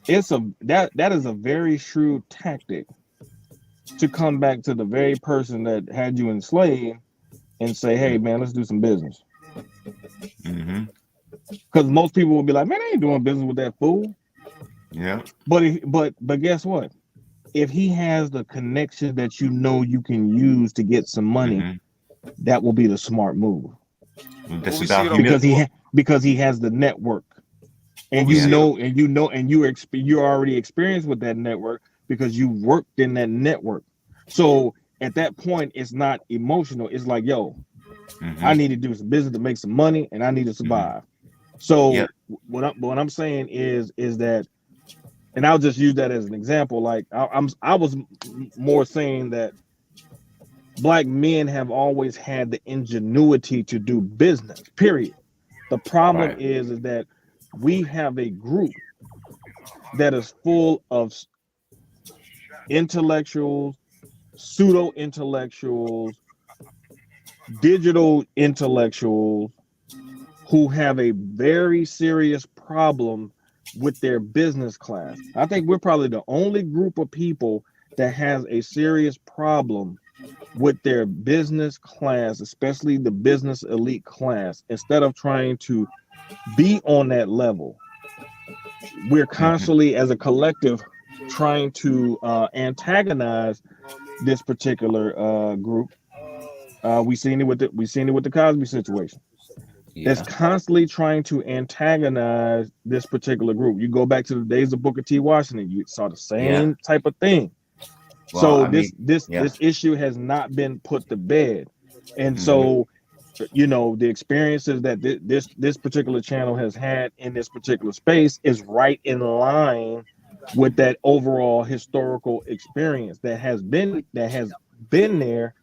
That is a very shrewd tactic to come back to the very person that had you enslaved and say, hey man, let's do some business. Mhm. Because most people will be like, man, I ain't doing business with that fool. Yeah. But guess what? If he has the connection that you know you can use to get some money, Mhm. that will be the smart move. That's we see about it on- because he has the network, and we you see know, and you're already experienced with that network because you worked in that network. So at that point, it's not emotional. It's like, yo, Mhm. I need to do some business to make some money, and I need to survive. So Yep. what I'm saying is that, and I'll just use that as an example. Like I was more saying that black men have always had the ingenuity to do business. Period. The problem Right. is that we have a group that is full of intellectuals, pseudo intellectuals, digital intellectuals who have a very serious problem with their business class. I think we're probably the only group of people that has a serious problem with their business class, especially the business elite class. Instead of trying to be on that level, we're constantly, as a collective, trying to antagonize this particular group. We seen it with the Cosby situation. That's Yeah. constantly trying to antagonize this particular group. You go back to the days of Booker T. Washington, you saw the same type of thing. So I this yeah. issue has not been put to bed, and Mm-hmm. so the experiences that this particular channel has had in this particular space is right in line with that overall historical experience that has been there.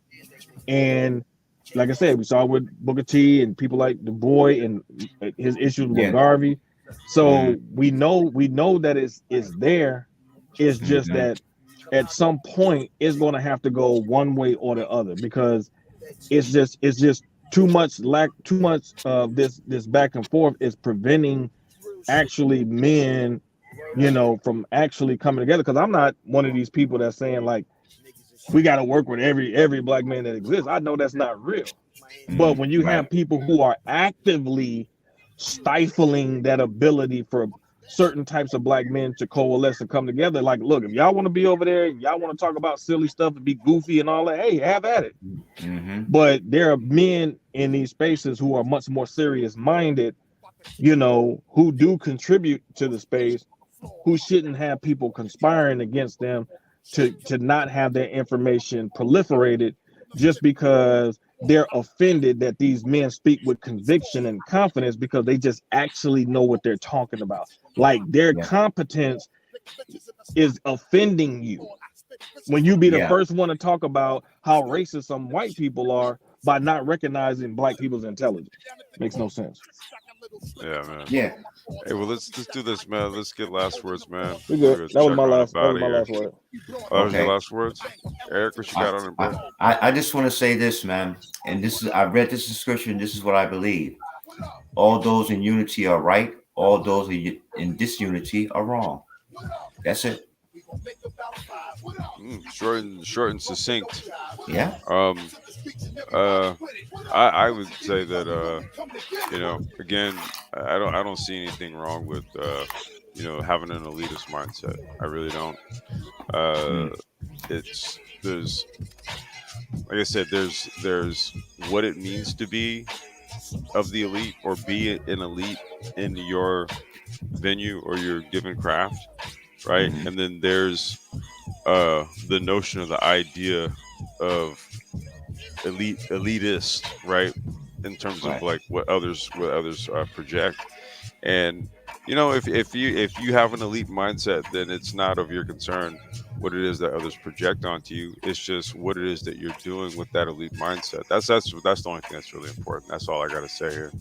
And like I said, we saw with Booker T and people like Du Bois and his issues with Yeah. Garvey. So Mhm. we know that it's there. It's just Mhm. that at some point it's going to have to go one way or the other, because it's just too much of this back and forth is preventing actually men, from actually coming together. Because I'm not one of these people that's saying like we got to work with every black man that exists. I know that's not real. But when you Right. have people who are actively stifling that ability for certain types of black men to coalesce and come together, like, look, if y'all want to be over there and y'all want to talk about silly stuff and be goofy and all that, hey, have at it. Mhm. But there are men in these spaces who are much more serious minded, who do contribute to the space, who shouldn't have people conspiring against them to not have their information proliferated just because they're offended that these men speak with conviction and confidence, because they just actually know what they're talking about. Like their Yeah. competence is offending you when you be the Yeah. first one to talk about how racist some white people are by not recognizing black people's intelligence. Makes no sense. Yeah, man. Yeah. Hey, well, let's do this, man. Let's get last words, man. We We're good. gonna That was check my on last. up That out was of my here. last word. That was your Okay. last words, Eric. What you got on it, bro? I just want to say this, man. And this is, I read this description. This is what I believe. All those in unity are right. All those in disunity are wrong. That's it. Short and succinct. Yeah. I would say that again, I don't see anything wrong with having an elitist mindset. I really don't. There's like I said, there's what it means to be of the elite or be an elite in your venue or your given craft, right? Mhm. And then there's the notion of the idea of elitist, right? In terms of Right. like what others project. And if you have an elite mindset, then it's not of your concern what it is that others project onto you. It's just what it is that you're doing with that elite mindset. That's the only thing that's really important. That's all I gotta say here.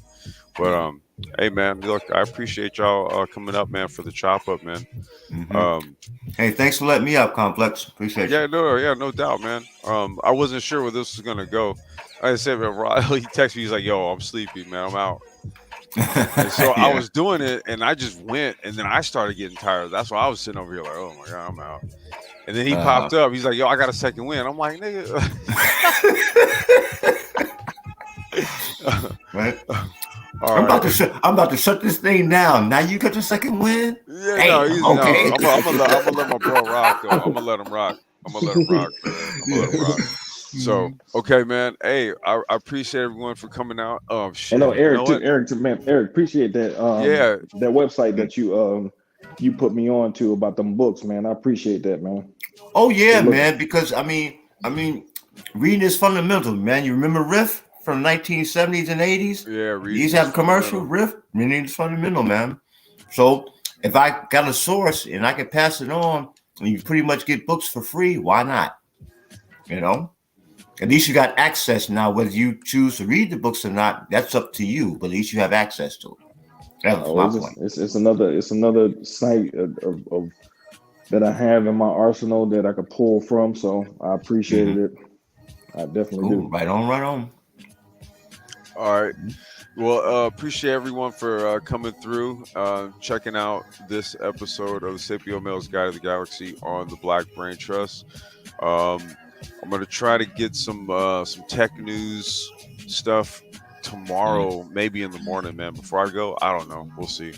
But hey man, look, I appreciate y'all coming up, man, for the chop up, man. Mhm. Hey, thanks for letting me up, Complex. Appreciate you. No doubt, man. I wasn't sure where this was gonna go. Like I said, man, he texted me. He's like, "Yo, I'm sleepy, man. I'm out." And so I Yeah. was doing it, and I just went, and then I started getting tired. That's why I was sitting over here like, "Oh my god, I'm out." And then he popped up. He's like, "Yo, I got a second win." I'm like, "Nigga." Right. All I'm right. about to shut this thing down. Now you got your second win. Yeah, Hey, no, he's okay. no. I'm gonna let my bro rock though. I'm gonna let him rock. I'm gonna let him rock, man. I'm gonna let him rock. So okay, man. Hey, I appreciate everyone for coming out. Oh shit. And no, You know Eric too. what? Eric too, man. Eric, appreciate that. Yeah. That website that you put me on to about them books, man. I appreciate that, man. Oh yeah, Look- man. Because I mean, reading is fundamental, man. You remember Riff from the 1970s and 80s? Yeah, He used to have a commercial. Riff, reading is fundamental, man. So if I got a source and I can pass it on, and you pretty much get books for free, why not? You know, at least you got access now. Whether you choose to read the books or not, that's up to you. But at least you have access to it. That was my point. It's another site of that I have in my arsenal that I could pull from. So I appreciated it. I definitely do. Right on, right on. All right. Well, appreciate everyone for coming through, checking out this episode of the Sapio-Males Guide to the Galaxy on the Black Brain Trust. I'm gonna try to get some tech news stuff tomorrow, maybe in the morning, man. Before I go, I don't know. We'll see.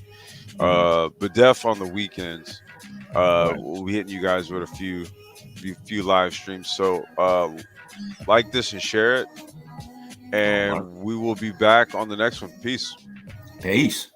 But def on the weekends, we'll be hitting you guys with a few live streams. So like this and share it. And we will be back on the next one. Peace. Peace.